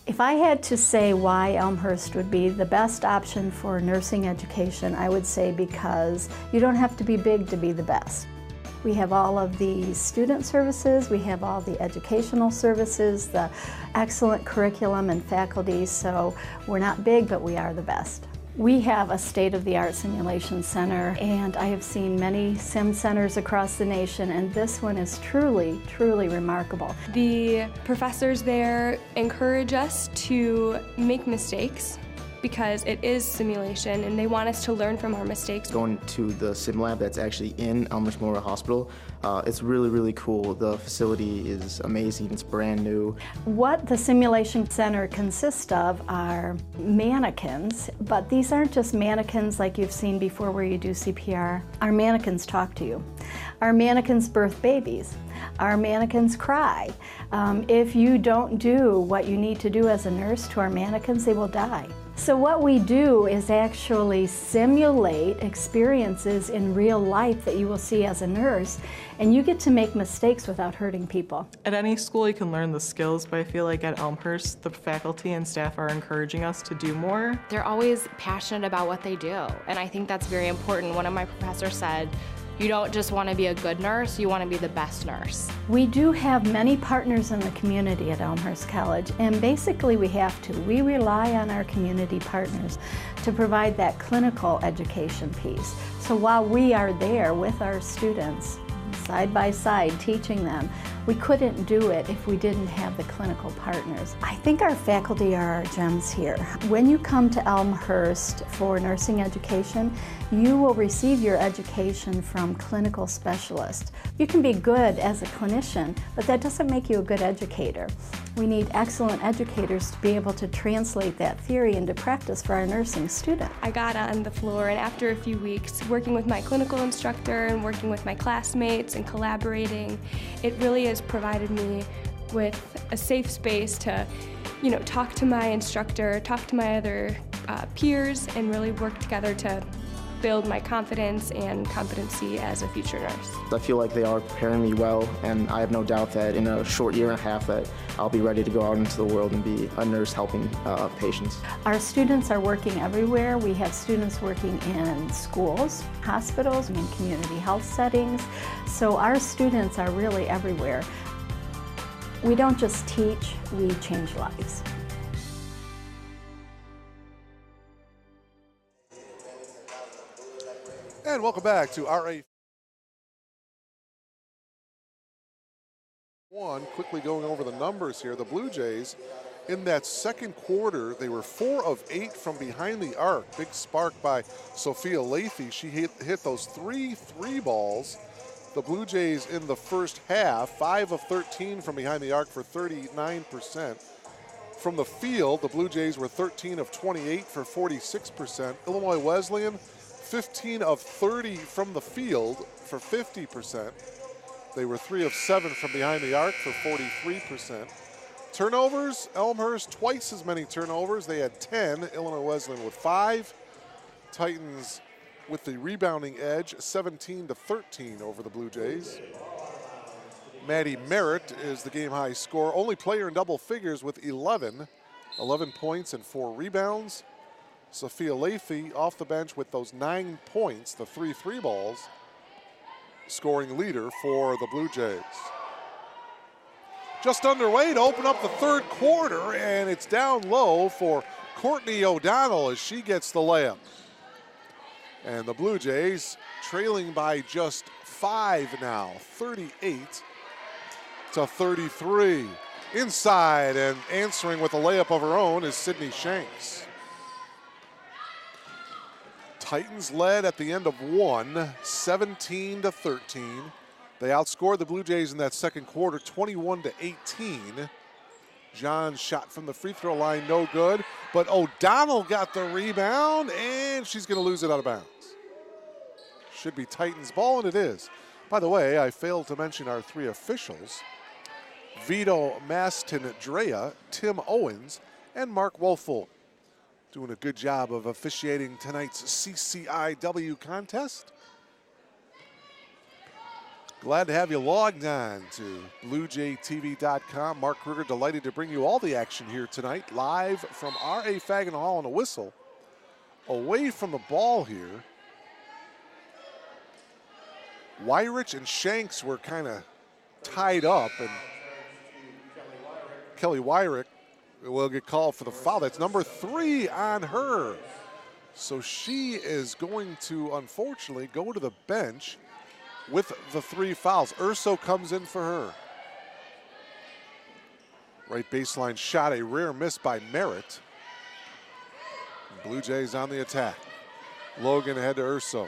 If I had to say why Elmhurst would be the best option for nursing education, I would say because you don't have to be big to be the best. We have all of the student services, we have all the educational services, the excellent curriculum and faculty, so we're not big, but we are the best. We have a state-of-the-art simulation center, and I have seen many sim centers across the nation, and this one is truly, truly remarkable. The professors there encourage us to make mistakes because it is simulation, and they want us to learn from our mistakes. Going to the sim lab that's actually in Elmhurst Memorial Hospital, it's really, really cool. The facility is amazing, it's brand new. What the simulation center consists of are mannequins, but these aren't just mannequins like you've seen before where you do CPR. Our mannequins talk to you. Our mannequins birth babies. Our mannequins cry. If you don't do what you need to do as a nurse to our mannequins, they will die. So what we do is actually simulate experiences in real life that you will see as a nurse, and you get to make mistakes without hurting people. At any school you can learn the skills, but I feel like at Elmhurst, the faculty and staff are encouraging us to do more. They're always passionate about what they do, and I think that's very important. One of my professors said, you don't just want to be a good nurse, you want to be the best nurse. We do have many partners in the community at Elmhurst College, and basically we have to. We rely on our community partners to provide that clinical education piece. So while we are there with our students, side by side, teaching them, we couldn't do it if we didn't have the clinical partners. I think our faculty are our gems here. When you come to Elmhurst for nursing education, you will receive your education from clinical specialists. You can be good as a clinician, but that doesn't make you a good educator. We need excellent educators to be able to translate that theory into practice for our nursing students. I got on the floor, and after a few weeks working with my clinical instructor and working with my classmates and collaborating, it really has provided me with a safe space to, talk to my instructor, talk to my other peers, and really work together to build my confidence and competency as a future nurse. I feel like they are preparing me well, and I have no doubt that in a short year and a half that I'll be ready to go out into the world and be a nurse helping patients. Our students are working everywhere. We have students working in schools, hospitals, and in community health settings. So our students are really everywhere. We don't just teach, we change lives. And welcome back to RA1. Quickly going over the numbers here. The Blue Jays, in that second quarter, they were 4 of 8 from behind the arc. Big spark by Sophia Lathy. She hit those 3 balls. The Blue Jays in the first half, 5 of 13 from behind the arc for 39%. From the field, the Blue Jays were 13 of 28 for 46%. Illinois Wesleyan, 15 of 30 from the field for 50%. They were 3 of 7 from behind the arc for 43%. Turnovers, Elmhurst, twice as many turnovers. They had 10, Illinois Wesleyan with 5. Titans with the rebounding edge, 17-13 over the Blue Jays. Maddie Merritt is the game high scorer, only player in double figures with 11. 11 points and 4 rebounds. Sophia Lathy off the bench with those 9 points, the 3 balls, scoring leader for the Blue Jays. Just underway to open up the third quarter, and it's down low for Courtney O'Donnell as she gets the layup. And the Blue Jays trailing by just 5 now, 38-33. Inside and answering with a layup of her own is Sydney Shanks. Titans led at the end of one, 17-13. They outscored the Blue Jays in that second quarter, 21-18. John's shot from the free throw line, no good. But O'Donnell got the rebound, and she's going to lose it out of bounds. Should be Titans ball, and it is. By the way, I failed to mention our 3 officials. Vito Mastin-Drea, Tim Owens, and Mark Wolfold. Doing a good job of officiating tonight's CCIW contest. Glad to have you logged on to BlueJayTV.com. Mark Kruger delighted to bring you all the action here tonight, live from R.A. Fagin Hall on a whistle. Away from the ball here, Weirich and Shanks were kind of tied up, and Kelly Weirich will get called for the foul. That's number 3 on her. So she is going to, unfortunately, go to the bench with the 3 fouls. Urso comes in for her. Right baseline shot, a rare miss by Merritt. Blue Jays on the attack. Logan ahead to Urso.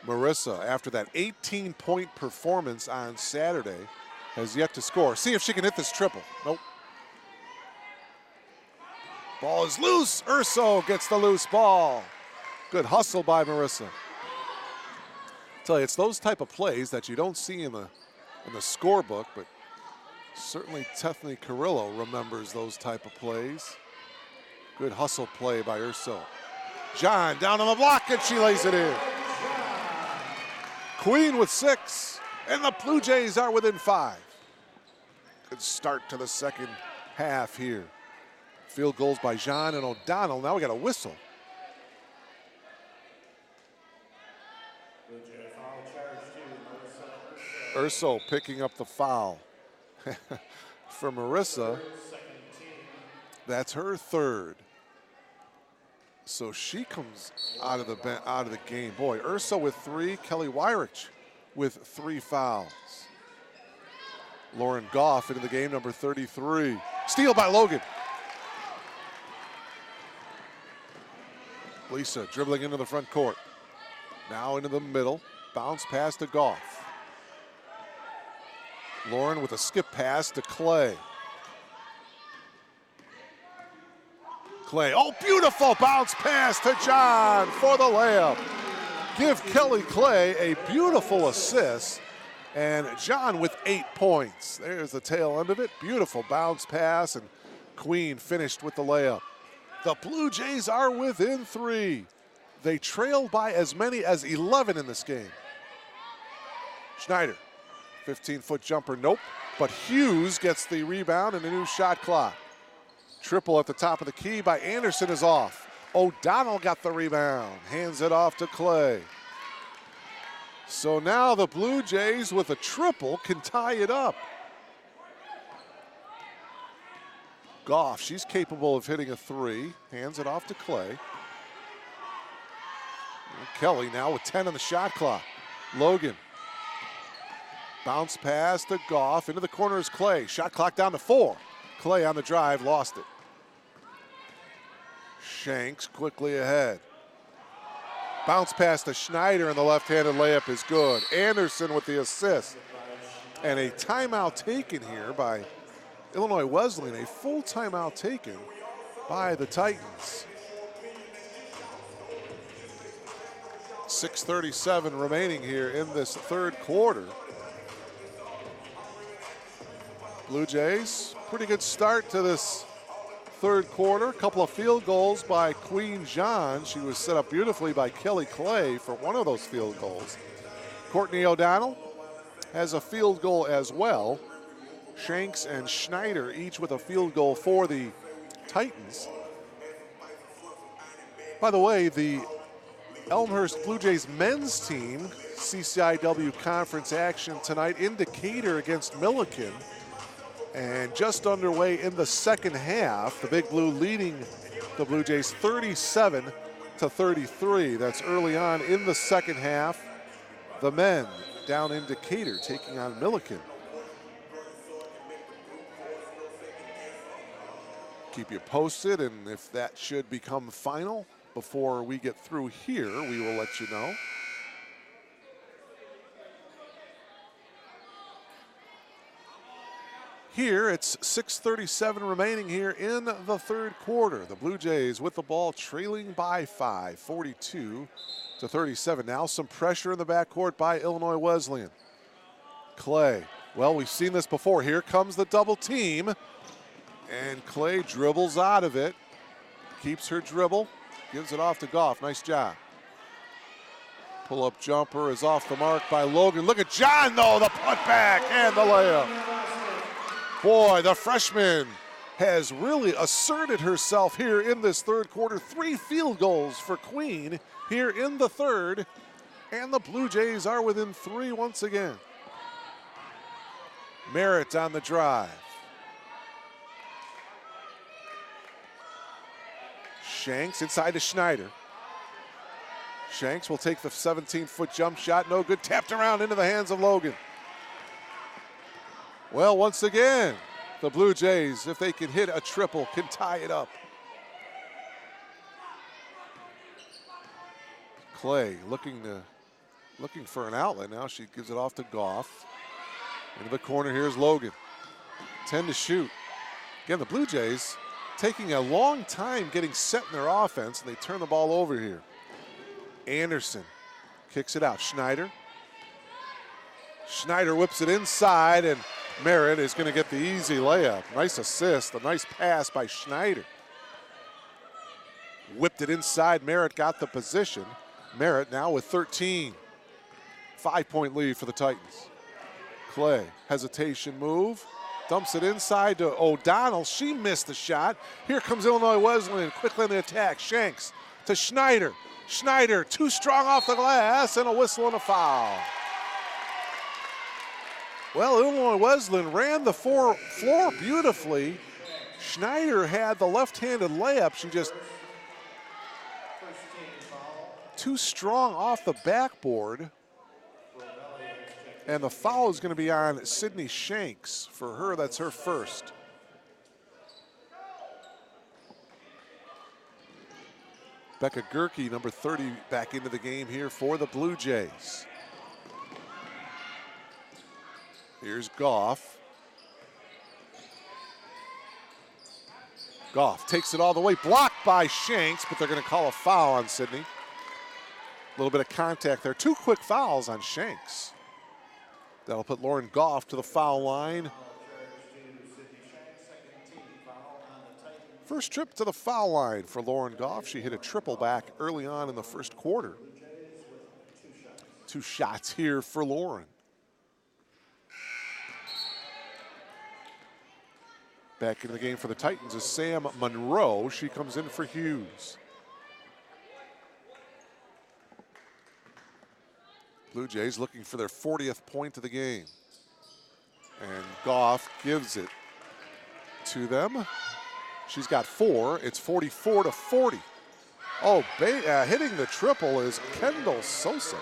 Marissa, after that 18-point performance on Saturday, has yet to score. See if she can hit this triple. Nope. Ball is loose. Urso gets the loose ball. Good hustle by Marissa. Tell you, it's those type of plays that you don't see in the scorebook, but certainly Tethany Carrillo remembers those type of plays. Good hustle play by Urso. John down on the block, and she lays it in. Queen with 6, and the Blue Jays are within 5. Good start to the second half here. Field goals by Jean and O'Donnell. Now we got a whistle. Urso picking up the foul. For Marissa, that's her 3rd. So she comes out of the game. Boy, Urso with 3, Kelly Weirich with 3 fouls. Lauren Goff into the game, number 33. Steal by Logan. Lisa dribbling into the front court. Now into the middle. Bounce pass to Goff. Lauren with a skip pass to Clay. Clay, oh, beautiful bounce pass to John for the layup. Give Kelly Clay a beautiful assist. And John with 8 points. There's the tail end of it. Beautiful bounce pass, and Queen finished with the layup. The Blue Jays are within 3. They trail by as many as 11 in this game. Schneider, 15-foot jumper, nope. But Hughes gets the rebound and a new shot clock. Triple at the top of the key by Anderson is off. O'Donnell got the rebound, hands it off to Clay. So now the Blue Jays with a triple can tie it up. Goff, she's capable of hitting a 3, hands it off to Clay. And Kelly now with 10 on the shot clock. Logan. Bounce pass to Goff, into the corner is Clay. Shot clock down to 4. Clay on the drive, lost it. Shanks quickly ahead. Bounce pass to Schneider, and the left-handed layup is good. Anderson with the assist. And a timeout taken here by Illinois Wesleyan, a full timeout taken by the Titans. 6:37 remaining here in this third quarter. Blue Jays, pretty good start to this third quarter. A couple of field goals by Queen Jean. She was set up beautifully by Kelly Clay for one of those field goals. Courtney O'Donnell has a field goal as well. Shanks and Schneider each with a field goal for the Titans. By the way, the Elmhurst Blue Jays men's team, CCIW conference action tonight in Decatur against Milliken. And just underway in the second half, the Big Blue leading the Blue Jays 37-33. That's early on in the second half. The men down in Decatur taking on Milliken. Keep you posted, and if that should become final before we get through here, we will let you know. Here, it's 6:37 remaining here in the third quarter. The Blue Jays with the ball trailing by 5, 42-37. Now some pressure in the backcourt by Illinois Wesleyan. Clay, well, we've seen this before. Here comes the double team. And Clay dribbles out of it, keeps her dribble, gives it off to Goff. Nice job. Pull-up jumper is off the mark by Logan. Look at John, though, the putback and the layup. Boy, the freshman has really asserted herself here in this third quarter. 3 field goals for Queen here in the third, and the Blue Jays are within 3 once again. Merritt on the drive. Shanks inside to Schneider. Shanks will take the 17-foot jump shot. No good. Tapped around into the hands of Logan. Well, once again, the Blue Jays, if they can hit a triple, can tie it up. Clay looking for an outlet now. She gives it off to Goff. Into the corner, here's Logan. 10 to shoot. Again, the Blue Jays taking a long time getting set in their offense, and they turn the ball over here. Anderson kicks it out. Schneider whips it inside, and Merritt is going to get the easy layup. Nice assist, a nice pass by Schneider. Whipped it inside. Merritt got the position. Merritt now with 13. 5-point lead for the Titans. Clay, hesitation move. Dumps it inside to O'Donnell. She missed the shot. Here comes Illinois Wesleyan quickly on the attack. Shanks to Schneider. Schneider too strong off the glass, and a whistle and a foul. Well, Illinois Wesleyan ran the floor beautifully. Schneider had the left-handed layup. She just too strong off the backboard. And the foul is going to be on Sydney Shanks. For her, that's her first. Becca Gerke, number 30, back into the game here for the Blue Jays. Here's Goff. Goff takes it all the way, blocked by Shanks, but they're going to call a foul on Sydney. A little bit of contact there. 2 quick fouls on Shanks. That'll put Lauren Goff to the foul line. First trip to the foul line for Lauren Goff. She hit a triple back early on in the first quarter. 2 shots here for Lauren. Back into the game for the Titans is Sam Monroe. She comes in for Hughes. Blue Jays looking for their 40th point of the game. And Goff gives it to them. She's got 4. It's 44-40. Oh, hitting the triple is Kendall Sosa.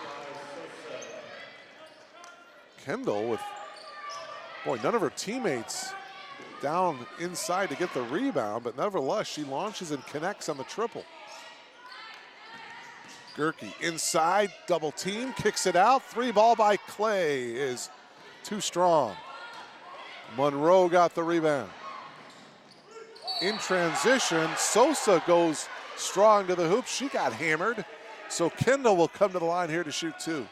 Kendall with, boy, none of her teammates down inside to get the rebound, but nevertheless, she launches and connects on the triple. Gerke inside, double team, kicks it out. 3 ball by Clay is too strong. Monroe got the rebound. In transition, Sosa goes strong to the hoop. She got hammered, so Kendall will come to the line here to shoot 2.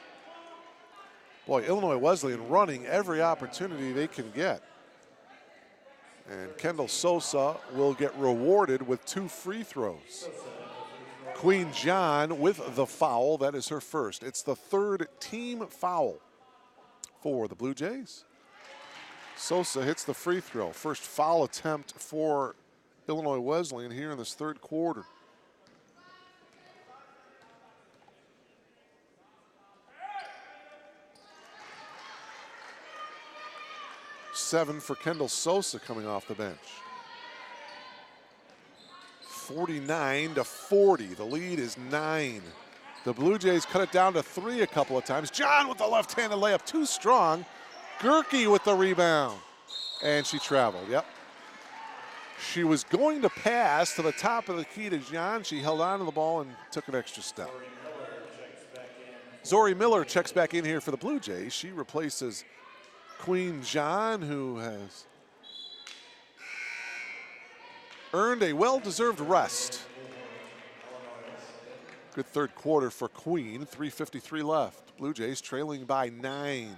Boy, Illinois Wesleyan running every opportunity they can get. And Kendall Sosa will get rewarded with 2 free throws. Queen John with the foul. That is her first. It's the 3rd team foul for the Blue Jays. Sosa hits the free throw. First foul attempt for Illinois Wesleyan here in this third quarter. Seven for Kendall Sosa coming off the bench. 49-40. The lead is 9. The Blue Jays cut it down to 3 a couple of times. John with the left-handed layup, too strong. Gerke with the rebound. And she traveled, yep. She was going to pass to the top of the key to John. She held on to the ball and took an extra step. Zori Miller checks back in here for the Blue Jays. She replaces Queen John, who has earned a well-deserved rest. Good third quarter for Queen, 3:53 left. Blue Jays trailing by 9.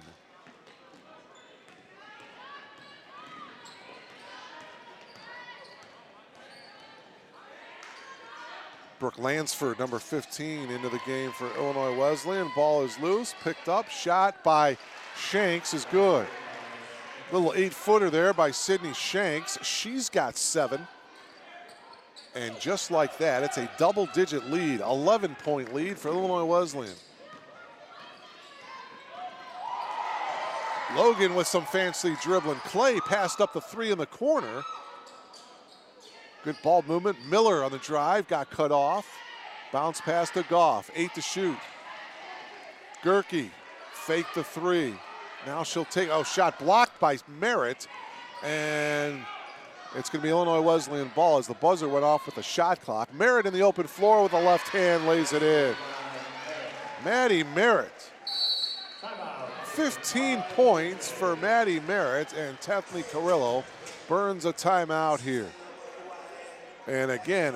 Brooke Lansford, number 15, into the game for Illinois Wesleyan. Ball is loose, picked up, shot by Shanks is good. Little 8-footer there by Sydney Shanks. She's got 7. And just like that, it's a double-digit lead, 11-point lead for Illinois Wesleyan. Logan with some fancy dribbling. Clay passed up the 3 in the corner. Good ball movement. Miller on the drive, got cut off. Bounce pass to Goff, 8 to shoot. Gerke, fake the 3. Now she'll take, shot blocked by Merritt. And it's going to be Illinois Wesleyan ball as the buzzer went off with the shot clock. Merritt in the open floor with the left hand lays it in. Maddie Merritt. 15 points for Maddie Merritt, and Tethany Carrillo burns a timeout here. And again,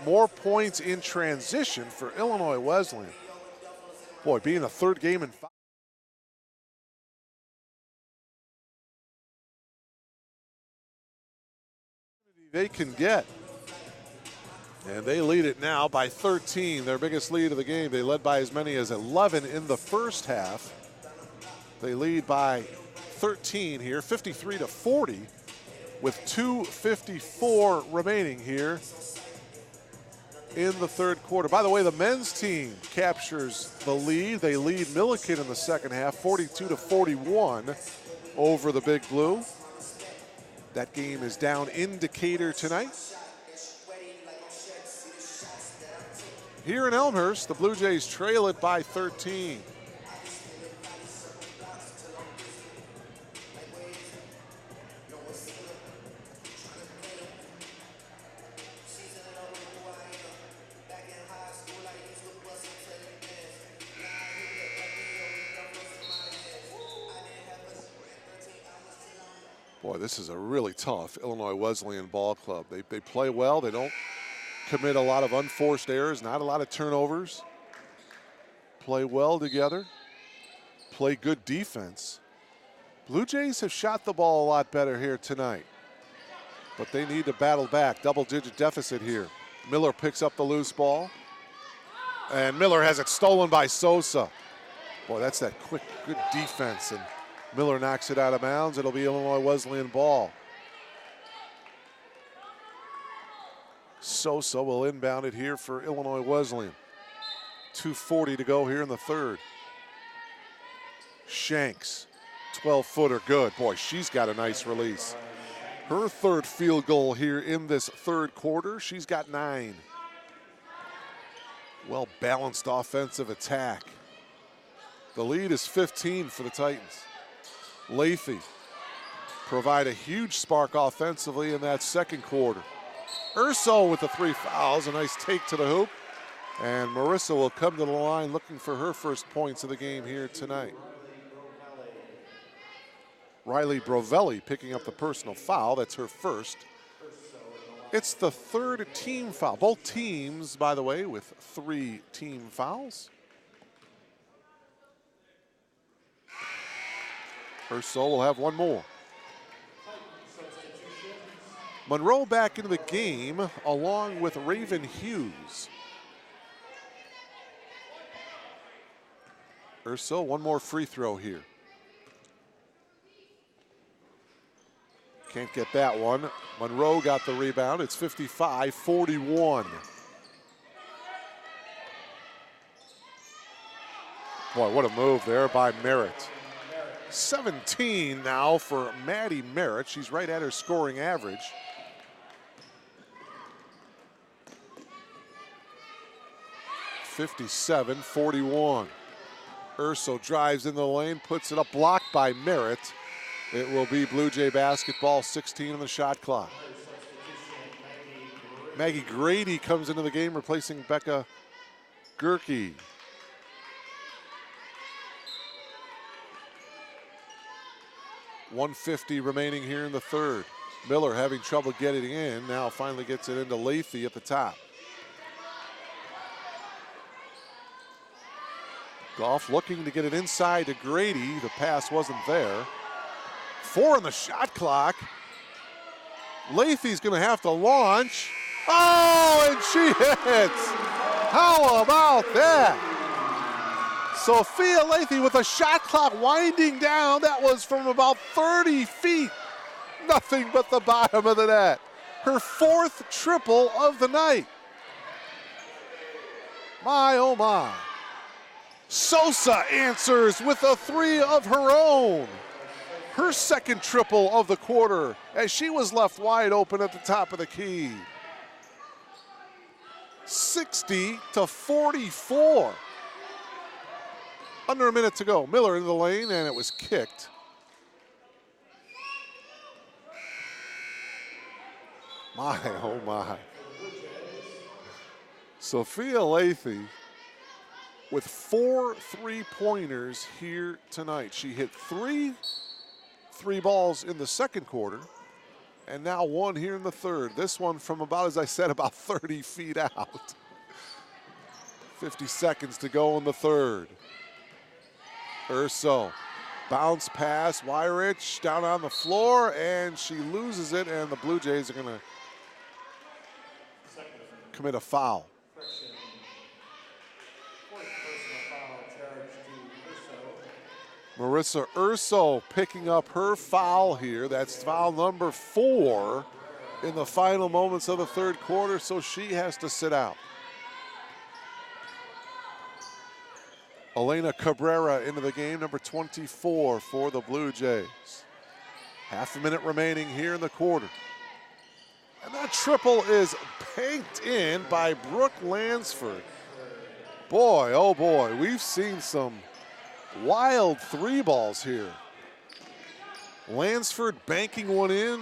more points in transition for Illinois Wesleyan. Boy, being the third game in 5. They can get. And they lead it now by 13, their biggest lead of the game. They led by as many as 11 in the first half. They lead by 13 here, 53-40, with 2:54 remaining here in the third quarter. By the way, the men's team captures the lead. They lead Milliken in the second half, 42-41 over the Big Blue. That game is down in Decatur tonight. Here in Elmhurst, the Blue Jays trail it by 13. Boy, this is a really tough Illinois Wesleyan ball club. They play well. They don't commit a lot of unforced errors, not a lot of turnovers. Play well together. Play good defense. Blue Jays have shot the ball a lot better here tonight, but they need to battle back. Double-digit deficit here. Miller picks up the loose ball, and Miller has it stolen by Sosa. Boy, that's that quick, good defense, and Miller knocks it out of bounds. It'll be Illinois Wesleyan ball. Sosa will inbound it here for Illinois Wesleyan. 2:40 to go here in the third. Shanks, 12-footer, good. Boy, she's got a nice release. Her third field goal here in this third quarter. She's got 9. Well-balanced offensive attack. The lead is 15 for the Titans. Lathy provide a huge spark offensively in that second quarter. Urso with the 3 fouls, a nice take to the hoop. And Marissa will come to the line looking for her first points of the game here tonight. Riley Brovelli picking up the personal foul. That's her first. It's the third team foul. Both teams, by the way, with 3 team fouls. Urso will have one more. Monroe back into the game along with Raven Hughes. Urso, one more free throw here. Can't get that one. Monroe got the rebound. It's 55-41. Boy, what a move there by Merritt. 17 now for Maddie Merritt. She's right at her scoring average. (57-41). Urso drives in the lane, puts it up, blocked by Merritt. It will be Blue Jay basketball, 16 on the shot clock. Maggie Grady comes into the game, replacing Becca Gerke. .150 remaining here in the third. Miller having trouble getting in, now finally gets it into Lathy at the top. Goff looking to get it inside to Grady. The pass wasn't there. 4 on the shot clock. Lathy's going to have to launch. Oh, and she hits. How about that? Sophia Lathy with a shot clock winding down. That was from about 30 feet. Nothing but the bottom of the net. Her 4th triple of the night. My, oh my. Sosa answers with a 3 of her own. Her 2nd triple of the quarter as she was left wide open at the top of the key. 60-44. Under a minute to go. Miller into the lane, and it was kicked. My, oh my. Sophia Lathy with 4 3-pointers here tonight. She hit 3 balls in the second quarter, and now 1 here in the third. This one from about, as I said, about 30 feet out. 50 seconds to go in the third. Urso, bounce pass, Wyrich down on the floor, and she loses it, and the Blue Jays are gonna commit a foul. Marissa Urso picking up her foul here. That's foul number 4 in the final moments of the third quarter, so she has to sit out. Elena Cabrera into the game, number 24 for the Blue Jays. Half a minute remaining here in the quarter. And that triple is banked in by Brooke Lansford. Boy, oh boy, we've seen some wild 3 balls here. Lansford banking one in.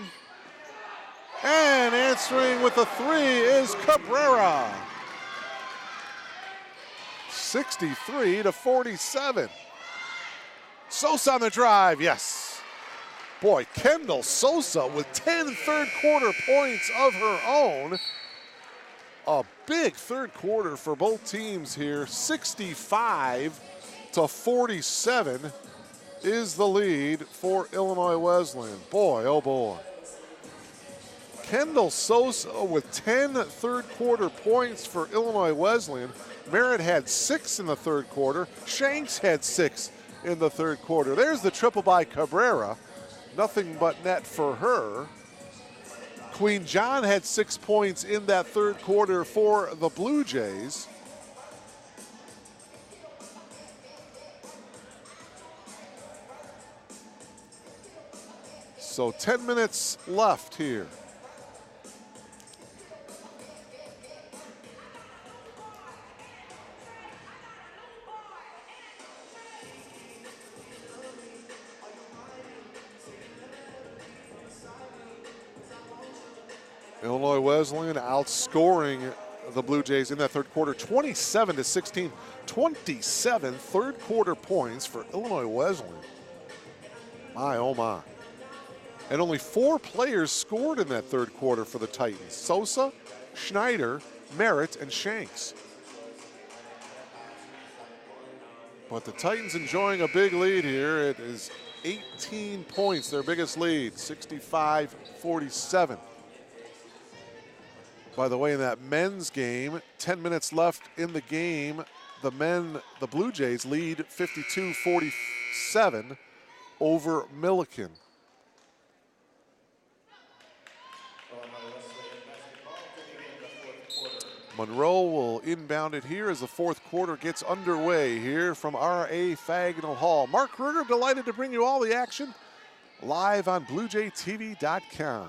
And answering with a 3 is Cabrera. 63-47. Sosa on the drive, yes. Boy, Kendall Sosa with 10 third quarter points of her own. A big third quarter for both teams here. 65-47 is the lead for Illinois Wesleyan. Boy, oh boy. Kendall Sosa with 10 third quarter points for Illinois Wesleyan. Merritt had 6 in the third quarter. Shanks had 6 in the third quarter. There's the triple by Cabrera. Nothing but net for her. Queen John had 6 points in that third quarter for the Blue Jays. So 10 minutes left here. Illinois Wesleyan outscoring the Blue Jays in that third quarter, 27-16. 27 third quarter points for Illinois Wesleyan. My, oh my. And only 4 players scored in that third quarter for the Titans. Sosa, Schneider, Merritt, and Shanks. But the Titans enjoying a big lead here. It is 18 points, their biggest lead, 65-47. By the way, in that men's game, 10 minutes left in the game, the Blue Jays lead 52-47 over Milliken. Monroe will inbound it here as the fourth quarter gets underway here from R.A. Fagnall Hall. Mark Ruger, delighted to bring you all the action live on BlueJayTV.com.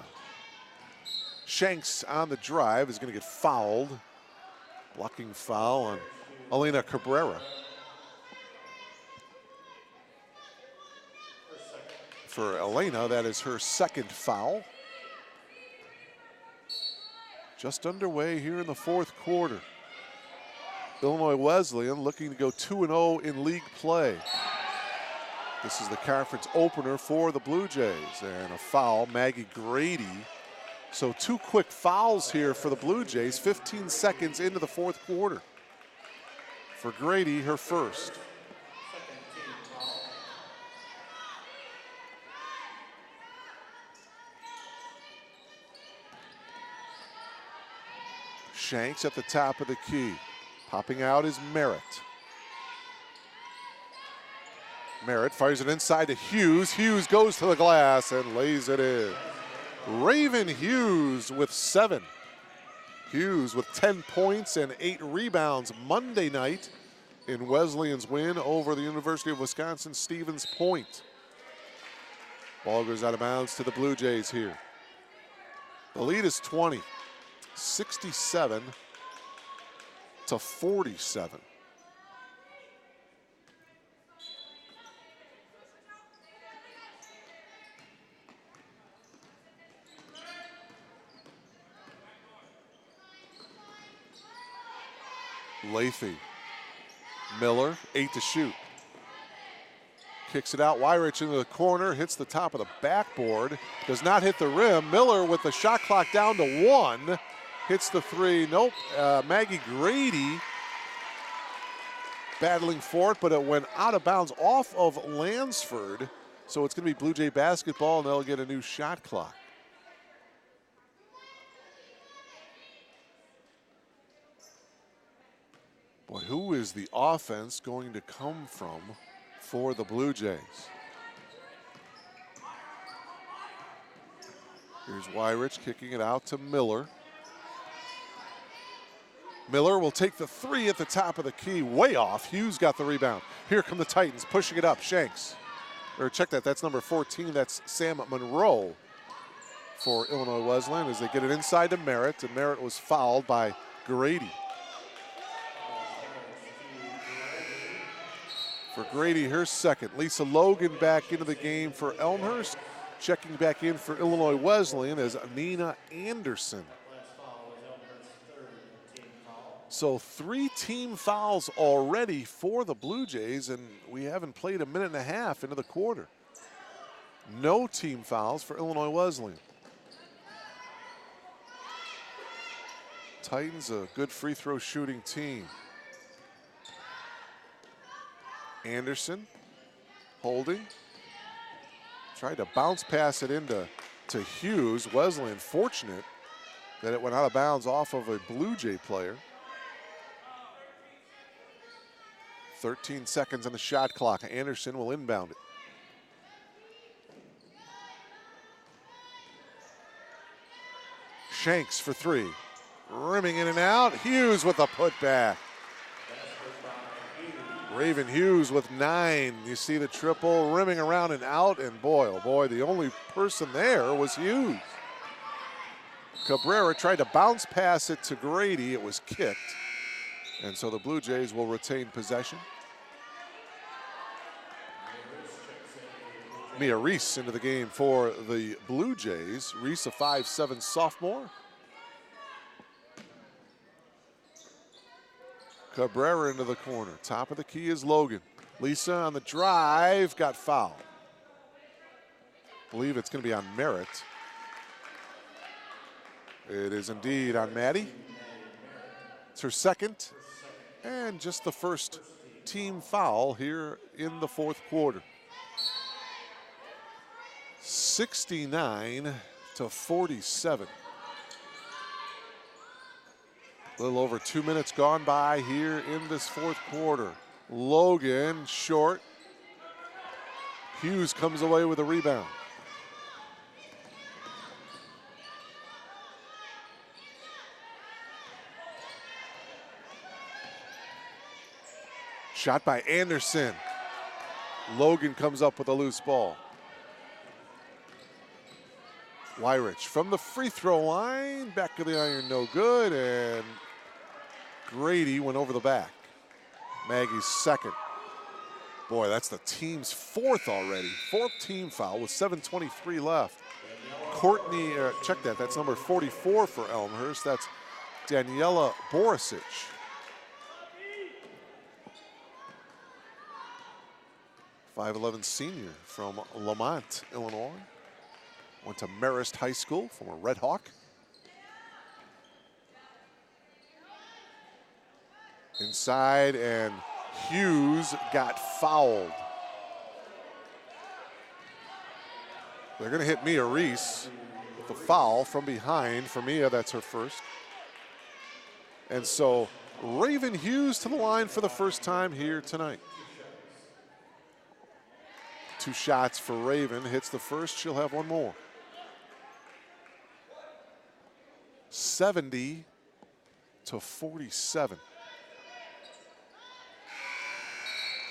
Shanks on the drive is going to get fouled. Blocking foul on Elena Cabrera. For Elena, that is her second foul. Just underway here in the fourth quarter. Illinois Wesleyan looking to go 2-0 in league play. This is the conference opener for the Blue Jays. And a foul, Maggie Grady. So 2 quick fouls here for the Blue Jays, 15 seconds into the fourth quarter. For Grady, her first. Shanks at the top of the key. Popping out is Merritt. Merritt fires it inside to Hughes. Hughes goes to the glass and lays it in. Raven Hughes with 7. Hughes with 10 points and 8 rebounds Monday night in Wesleyan's win over the University of Wisconsin Stevens Point. Ball goes out of bounds to the Blue Jays here. The lead is 20. 67 to 47. Lathy. Miller, 8 to shoot. Kicks it out, Weirich into the corner, hits the top of the backboard, does not hit the rim. Miller with the shot clock down to 1. Hits the 3, nope. Maggie Grady battling for it, but it went out of bounds off of Lansford. So it's going to be Blue Jay basketball, and they'll get a new shot clock. Boy, who is the offense going to come from for the Blue Jays? Here's Weirich kicking it out to Miller. Miller will take the 3 at the top of the key, way off. Hughes got the rebound. Here come the Titans, pushing it up. Shanks. Or check that, that's number 14. That's Sam Monroe for Illinois Wesleyan as they get it inside to Merritt, and Merritt was fouled by Grady. For Grady, her second. Lisa Logan back into the game for Elmhurst. Checking back in for Illinois Wesleyan as Nina Anderson. So 3 team fouls already for the Blue Jays, and we haven't played a minute and a half into the quarter. No team fouls for Illinois Wesleyan. Titans a good free throw shooting team. Anderson holding. Tried to bounce pass it into Hughes. Wesleyan fortunate that it went out of bounds off of a Blue Jay player. 13 seconds on the shot clock. Anderson will inbound it. Shanks for 3. Rimming in and out. Hughes with a putback. Raven Hughes with 9. You see the triple rimming around and out, and boy, oh boy, the only person there was Hughes. Cabrera tried to bounce pass it to Grady. It was kicked. And so the Blue Jays will retain possession. Mia Reese into the game for the Blue Jays. Reese, a 5'7" sophomore. Cabrera into the corner. Top of the key is Logan. Lisa on the drive, got fouled. Believe it's going to be on Merritt. It is indeed on Maddie. It's her second, and just the first team foul here in the fourth quarter. 69 to 47. A little over 2 minutes gone by here in this fourth quarter. Logan short. Hughes comes away with a rebound. Shot by Anderson. Logan comes up with a loose ball. Wyrich from the free throw line, back of the iron, no good, and Grady went over the back. Maggie's second. Boy, that's the team's fourth already. Fourth team foul with 7:23 left. Courtney, check that, that's number 44 for Elmhurst. That's Daniela Borisic. .5'11" senior from Lamont, Illinois. Went to Marist High School, former Red Hawk. Inside, and Hughes got fouled. They're going to hit Mia Reese with a foul from behind. For Mia, that's her first. And so Raven Hughes to the line for the first time here tonight. 2 shots for Raven. Hits the first, she'll have one more. 70-47.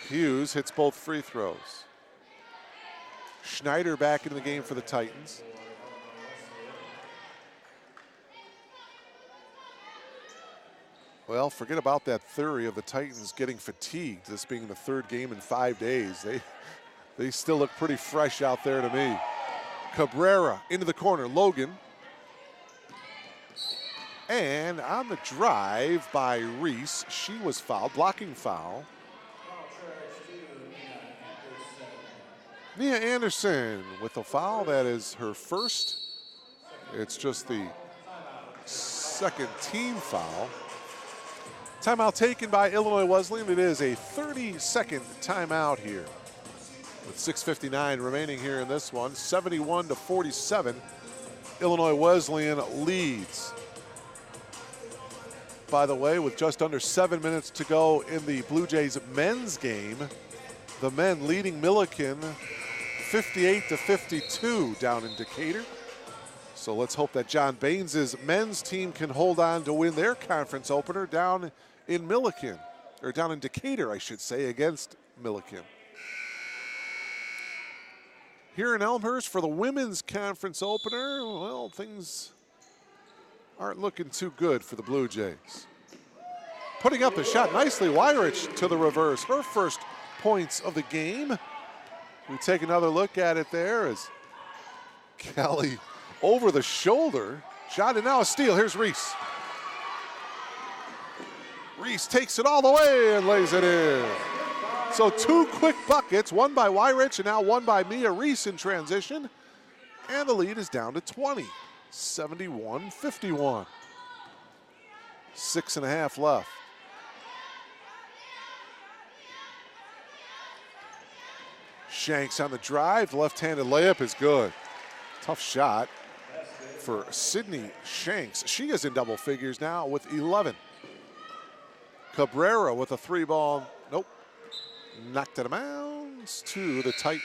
Hughes hits both free throws. Schneider back into the game for the Titans. Well, forget about that theory of the Titans getting fatigued, this being the 3rd game in 5 days. They still look pretty fresh out there to me. Cabrera into the corner, Logan. And on the drive by Reese, she was fouled, blocking foul. Nia Anderson with a foul. That is her first. It's just the 2nd team foul. Timeout taken by Illinois Wesleyan. It is a 30-second timeout here with 6:59 remaining here in this one. 71-47. Illinois Wesleyan leads. By the way, with just under 7 minutes to go in the Blue Jays men's game, the men leading Milliken 58-52 down in Decatur. So let's hope that John Baines' men's team can hold on to win their conference opener down in Milliken, or down in Decatur, I should say, against Milliken. Here in Elmhurst for the women's conference opener, well, things aren't looking too good for the Blue Jays. Putting up the shot nicely, Wyrich to the reverse. Her first points of the game. We take another look at it there as Kelly over the shoulder. Shot, and now a steal. Here's Reese. Reese takes it all the way and lays it in. So 2 quick buckets, one by Wyrich and now one by Mia Reese in transition. And the lead is down to 20, 71-51. 6.5 left. Shanks on the drive, left-handed layup is good. Tough shot for Sydney Shanks. She is in double figures now with 11. Cabrera with a 3-ball, nope. Knocked it out of bounds to the Titans.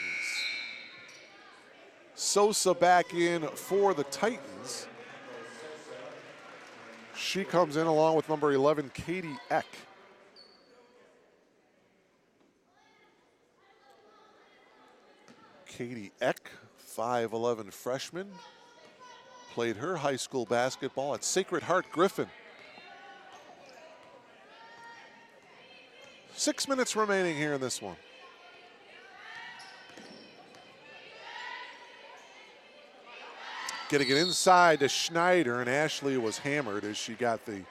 Sosa back in for the Titans. She comes in along with number 11, Katie Eck. Katie Eck, 5'11" freshman, played her high school basketball at Sacred Heart Griffin. 6 minutes remaining here in this one. Getting it inside to Schneider, and Ashley was hammered as she got the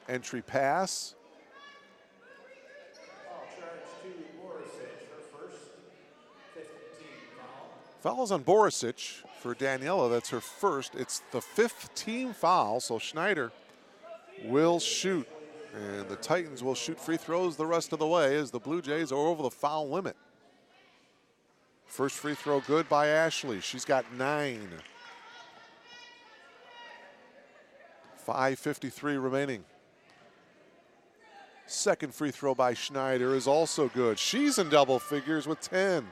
entry pass. Fouls on Borisic for Daniela. That's her first. It's the 5th team foul, so Schneider will shoot. And the Titans will shoot free throws the rest of the way as the Blue Jays are over the foul limit. First free throw good by Ashley. She's got 9. 5:53 remaining. Second free throw by Schneider is also good. She's in double figures with 10.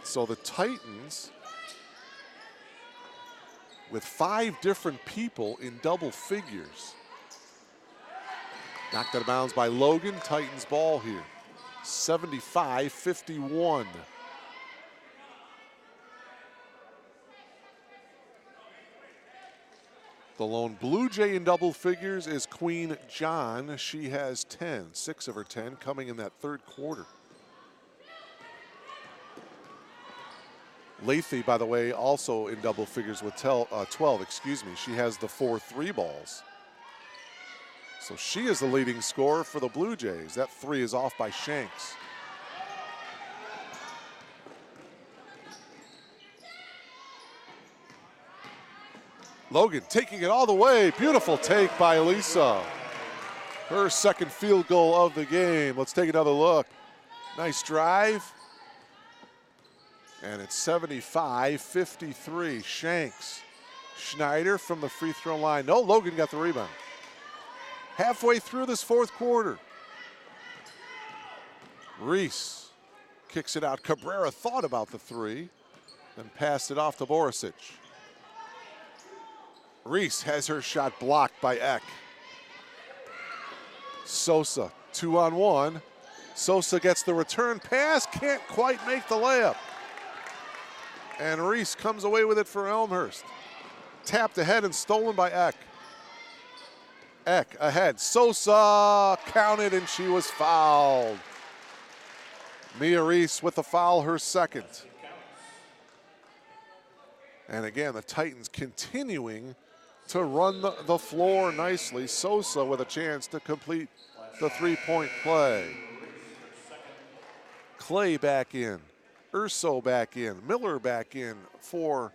So the Titans, with 5 different people in double figures. Knocked out of bounds by Logan. Titans ball here. 75-51. The lone Blue Jay in double figures is Queen John. She has 10, 6 of her 10 coming in that third quarter. Lathy, by the way, also in double figures with 12, excuse me. She has the 4 3 balls. So she is the leading scorer for the Blue Jays. That 3 is off by Shanks. Logan taking it all the way. Beautiful take by Lisa. Her second field goal of the game. Let's take another look. Nice drive. And it's 75-53. Shanks. Schneider from the free throw line. No, Logan got the rebound. Halfway through this fourth quarter. Reese kicks it out. Cabrera thought about the 3, then passed it off to Borisic. Reese has her shot blocked by Eck. Sosa, 2-on-1. Sosa gets the return pass, can't quite make the layup. And Reese comes away with it for Elmhurst. Tapped ahead and stolen by Eck. Eck ahead, Sosa counted and she was fouled. Mia Reese with the foul, her second. And again, the Titans continuing to run the floor nicely. Sosa with a chance to complete the 3-point play. Clay back in. Urso back in. Miller back in for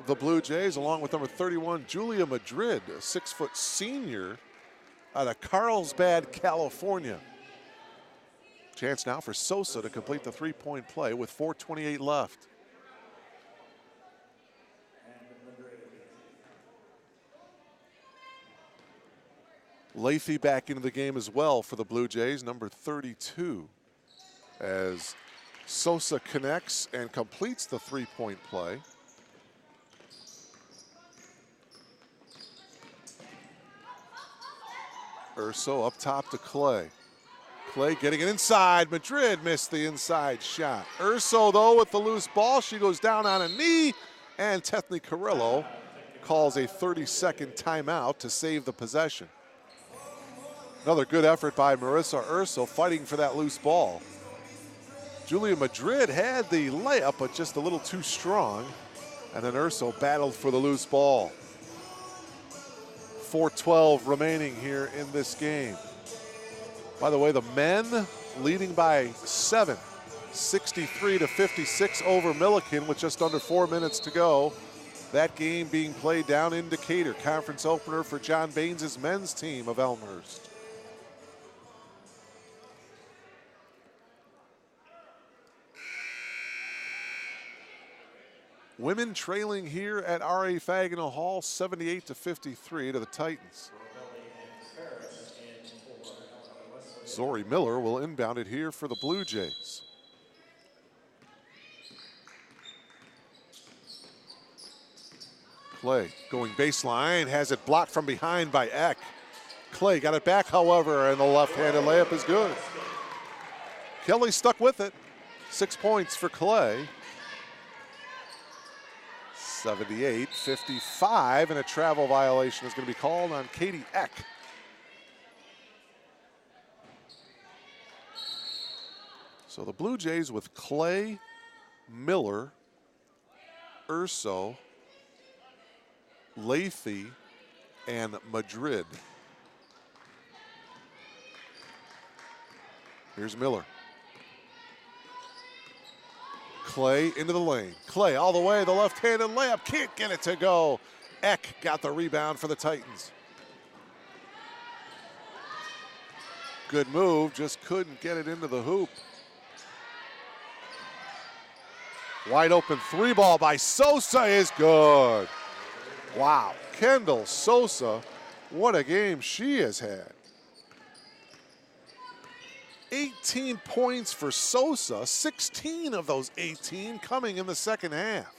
the Blue Jays, along with number 31, Julia Madrid, a 6-foot senior out of Carlsbad, California. Chance now for Sosa to complete the 3-point play with 4:28 left. Lathy back into the game as well for the Blue Jays, number 32, as Sosa connects and completes the 3-point play. Urso up top to Clay. Clay getting it inside. Madrid missed the inside shot. Urso, though, with the loose ball. She goes down on a knee, and Tethny Carrillo calls a 30-second timeout to save the possession. Another good effort by Marissa Urso fighting for that loose ball. Julia Madrid had the layup, but just a little too strong. And then Urso battled for the loose ball. 4:12 remaining here in this game. By the way, the men leading by 7, 63-56 over Milliken with just under 4 minutes to go. That game being played down in Decatur. Conference opener for John Baines' men's team of Elmhurst. Women trailing here at R.A. Fagenal Hall, 78-53 to the Titans. Zori Miller will inbound it here for the Blue Jays. Clay going baseline, has it blocked from behind by Eck. Clay got it back, however, and the left-handed layup is good. Kelly stuck with it. 6 points for Clay. 78-55, and a travel violation is going to be called on Katie Eck. So the Blue Jays with Clay, Miller, Urso, Lathy, and Madrid. Here's Miller. Clay into the lane. Clay all the way, the left-handed layup, can't get it to go. Eck got the rebound for the Titans. Good move, just couldn't get it into the hoop. Wide open 3-ball by Sosa is good. Wow, Kendall Sosa, what a game she has had. 18 points for Sosa, 16 of those 18 coming in the second half.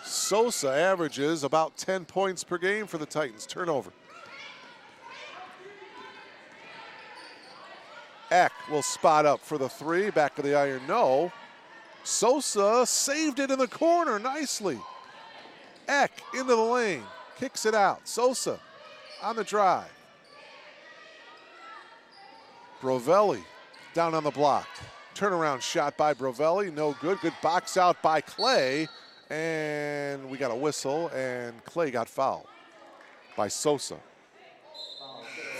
Sosa averages about 10 points per game for the Titans. Turnover. Eck will spot up for the three. Back of the iron, no. Sosa saved it in the corner nicely. Eck into the lane, kicks it out. Sosa on the drive. Brovelli down on the block. Turnaround shot by Brovelli, no good. Good box out by Clay. And we got a whistle, and Clay got fouled by Sosa.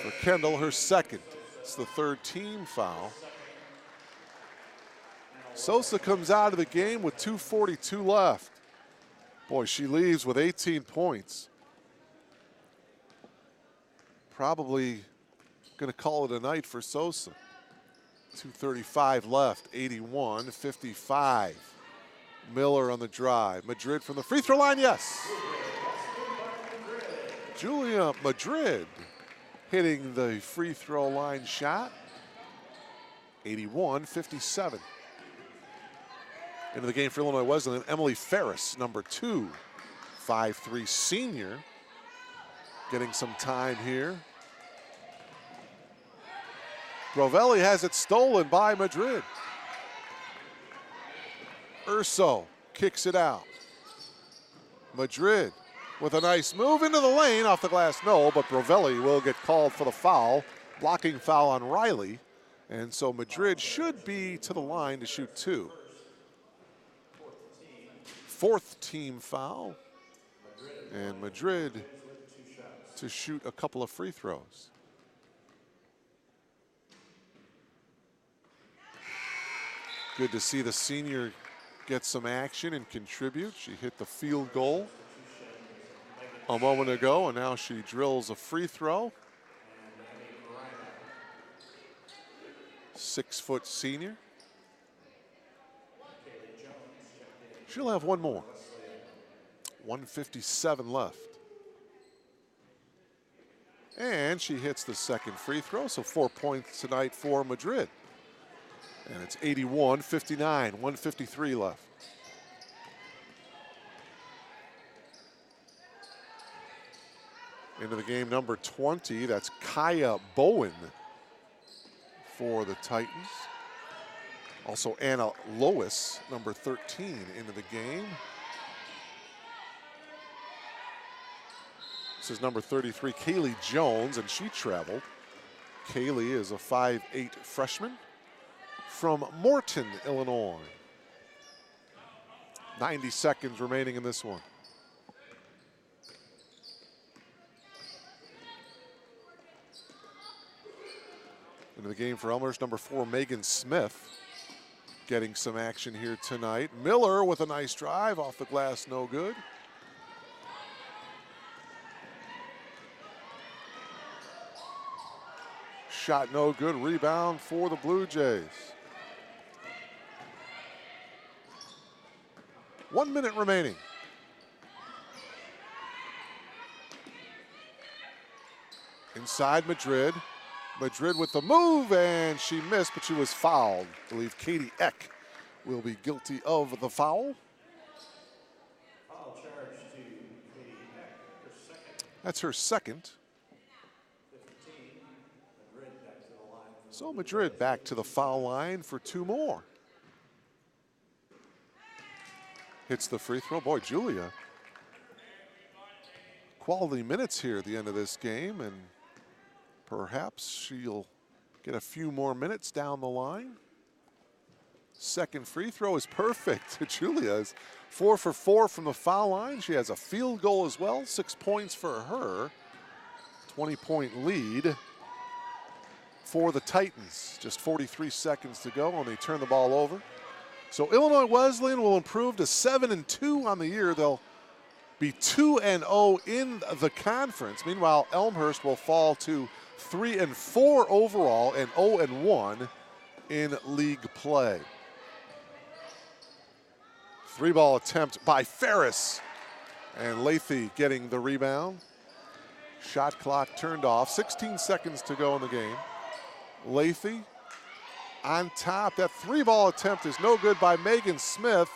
For Kendall, her second. It's the third team foul. Sosa comes out of the game with 2:42 left. Boy, she leaves with 18 points. Probably going to call it a night for Sosa. 2:35 left, 81-55. Miller on the drive. Madrid from the free throw line, yes. Julia Madrid hitting the free throw line shot. 81-57. Into the game for Illinois Wesleyan, Emily Ferris, number 2, 5'3" senior, getting some time here. Brovelli has it stolen by Madrid. Urso kicks it out. Madrid with a nice move into the lane, off the glass, no, but Brovelli will get called for the foul, blocking foul on Riley. And so Madrid should be to the line to shoot 2. Fourth team foul. And Madrid to shoot a couple of free throws. Good to see the senior get some action and contribute. She hit the field goal a moment ago, and now she drills a free throw. 6-foot senior. She'll have one more. 1:57 left. And she hits the second free throw, so 4 points tonight for Madrid. And it's 81-59, 1:53 left. Into the game, number 20, that's Kaya Bowen for the Titans. Also Anna Lois, number 13, into the game. This is number 33, Kaylee Jones, and she traveled. Kaylee is a 5'8" freshman from Morton, Illinois. 90 seconds remaining in this one. Into the game for Elmhurst, number 4, Megan Smith, getting some action here tonight. Miller with a nice drive, off the glass, no good. Shot no good, rebound for the Blue Jays. 1 minute remaining. Inside Madrid. Madrid with the move, and she missed, but she was fouled. I believe Katie Eck will be guilty of the foul. Foul charge to Katie Eck, her second. That's her second. 15, Madrid back to the line. So Madrid back to the foul line for 2 more. Hits the free throw. Boy, Julia. Quality minutes here at the end of this game, and perhaps she'll get a few more minutes down the line. Second free throw is perfect. Julia is 4 for 4 from the foul line. She has a field goal as well, 6 points for her. 20-point lead for the Titans. Just 43 seconds to go, and they turn the ball over. So Illinois Wesleyan will improve to 7-2 on the year. They'll be 2-0 in the conference. Meanwhile, Elmhurst will fall to 3-4 overall and 0-1 in league play. 3-ball attempt by Ferris, and Lathy getting the rebound. Shot clock turned off, 16 seconds to go in the game. Lathy on top. That 3-ball attempt is no good by Megan Smith.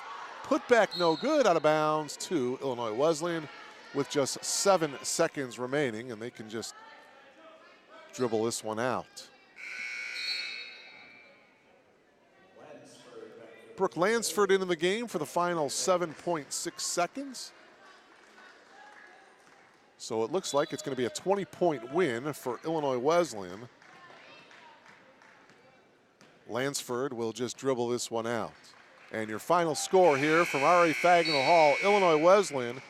Put back no good, out of bounds to Illinois Wesleyan with just 7 seconds remaining, and they can just dribble this one out. Brooke Lansford into the game for the final 7.6 seconds. So it looks like it's going to be a 20-point win for Illinois Wesleyan. Lansford will just dribble this one out. And your final score here from R.A. Fagnall Hall, Illinois Wesleyan,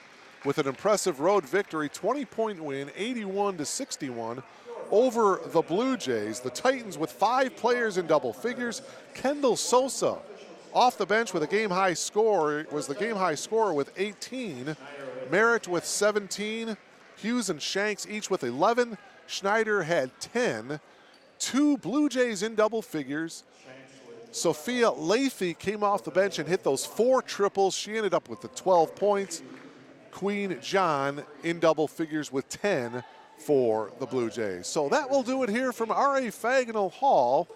with an impressive road victory, 20-point win, 81-61 over the Blue Jays. The Titans with 5 players in double figures. Kendall Sosa off the bench with a game-high score, was the game-high scorer with 18. Merritt with 17. Hughes and Shanks each with 11. Schneider had 10. 2 Blue Jays in double figures. Sophia Lathy came off the bench and hit those 4 triples. She ended up with the 12 points. Queen John in double figures with 10 for the Blue Jays. So that will do it here from R.A. Fagnall Hall.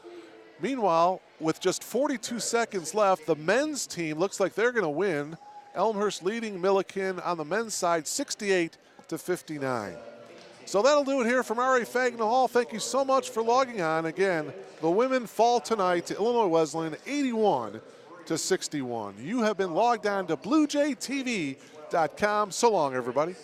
Meanwhile, with just 42 seconds left, the men's team looks like they're going to win. Elmhurst leading Milliken on the men's side 68-59. So that'll do it here from R.A. Fagnall Hall. Thank you so much for logging on. Again, the women fall tonight to Illinois Wesleyan 81-61. You have been logged on to BlueJayTV.com. So long, everybody.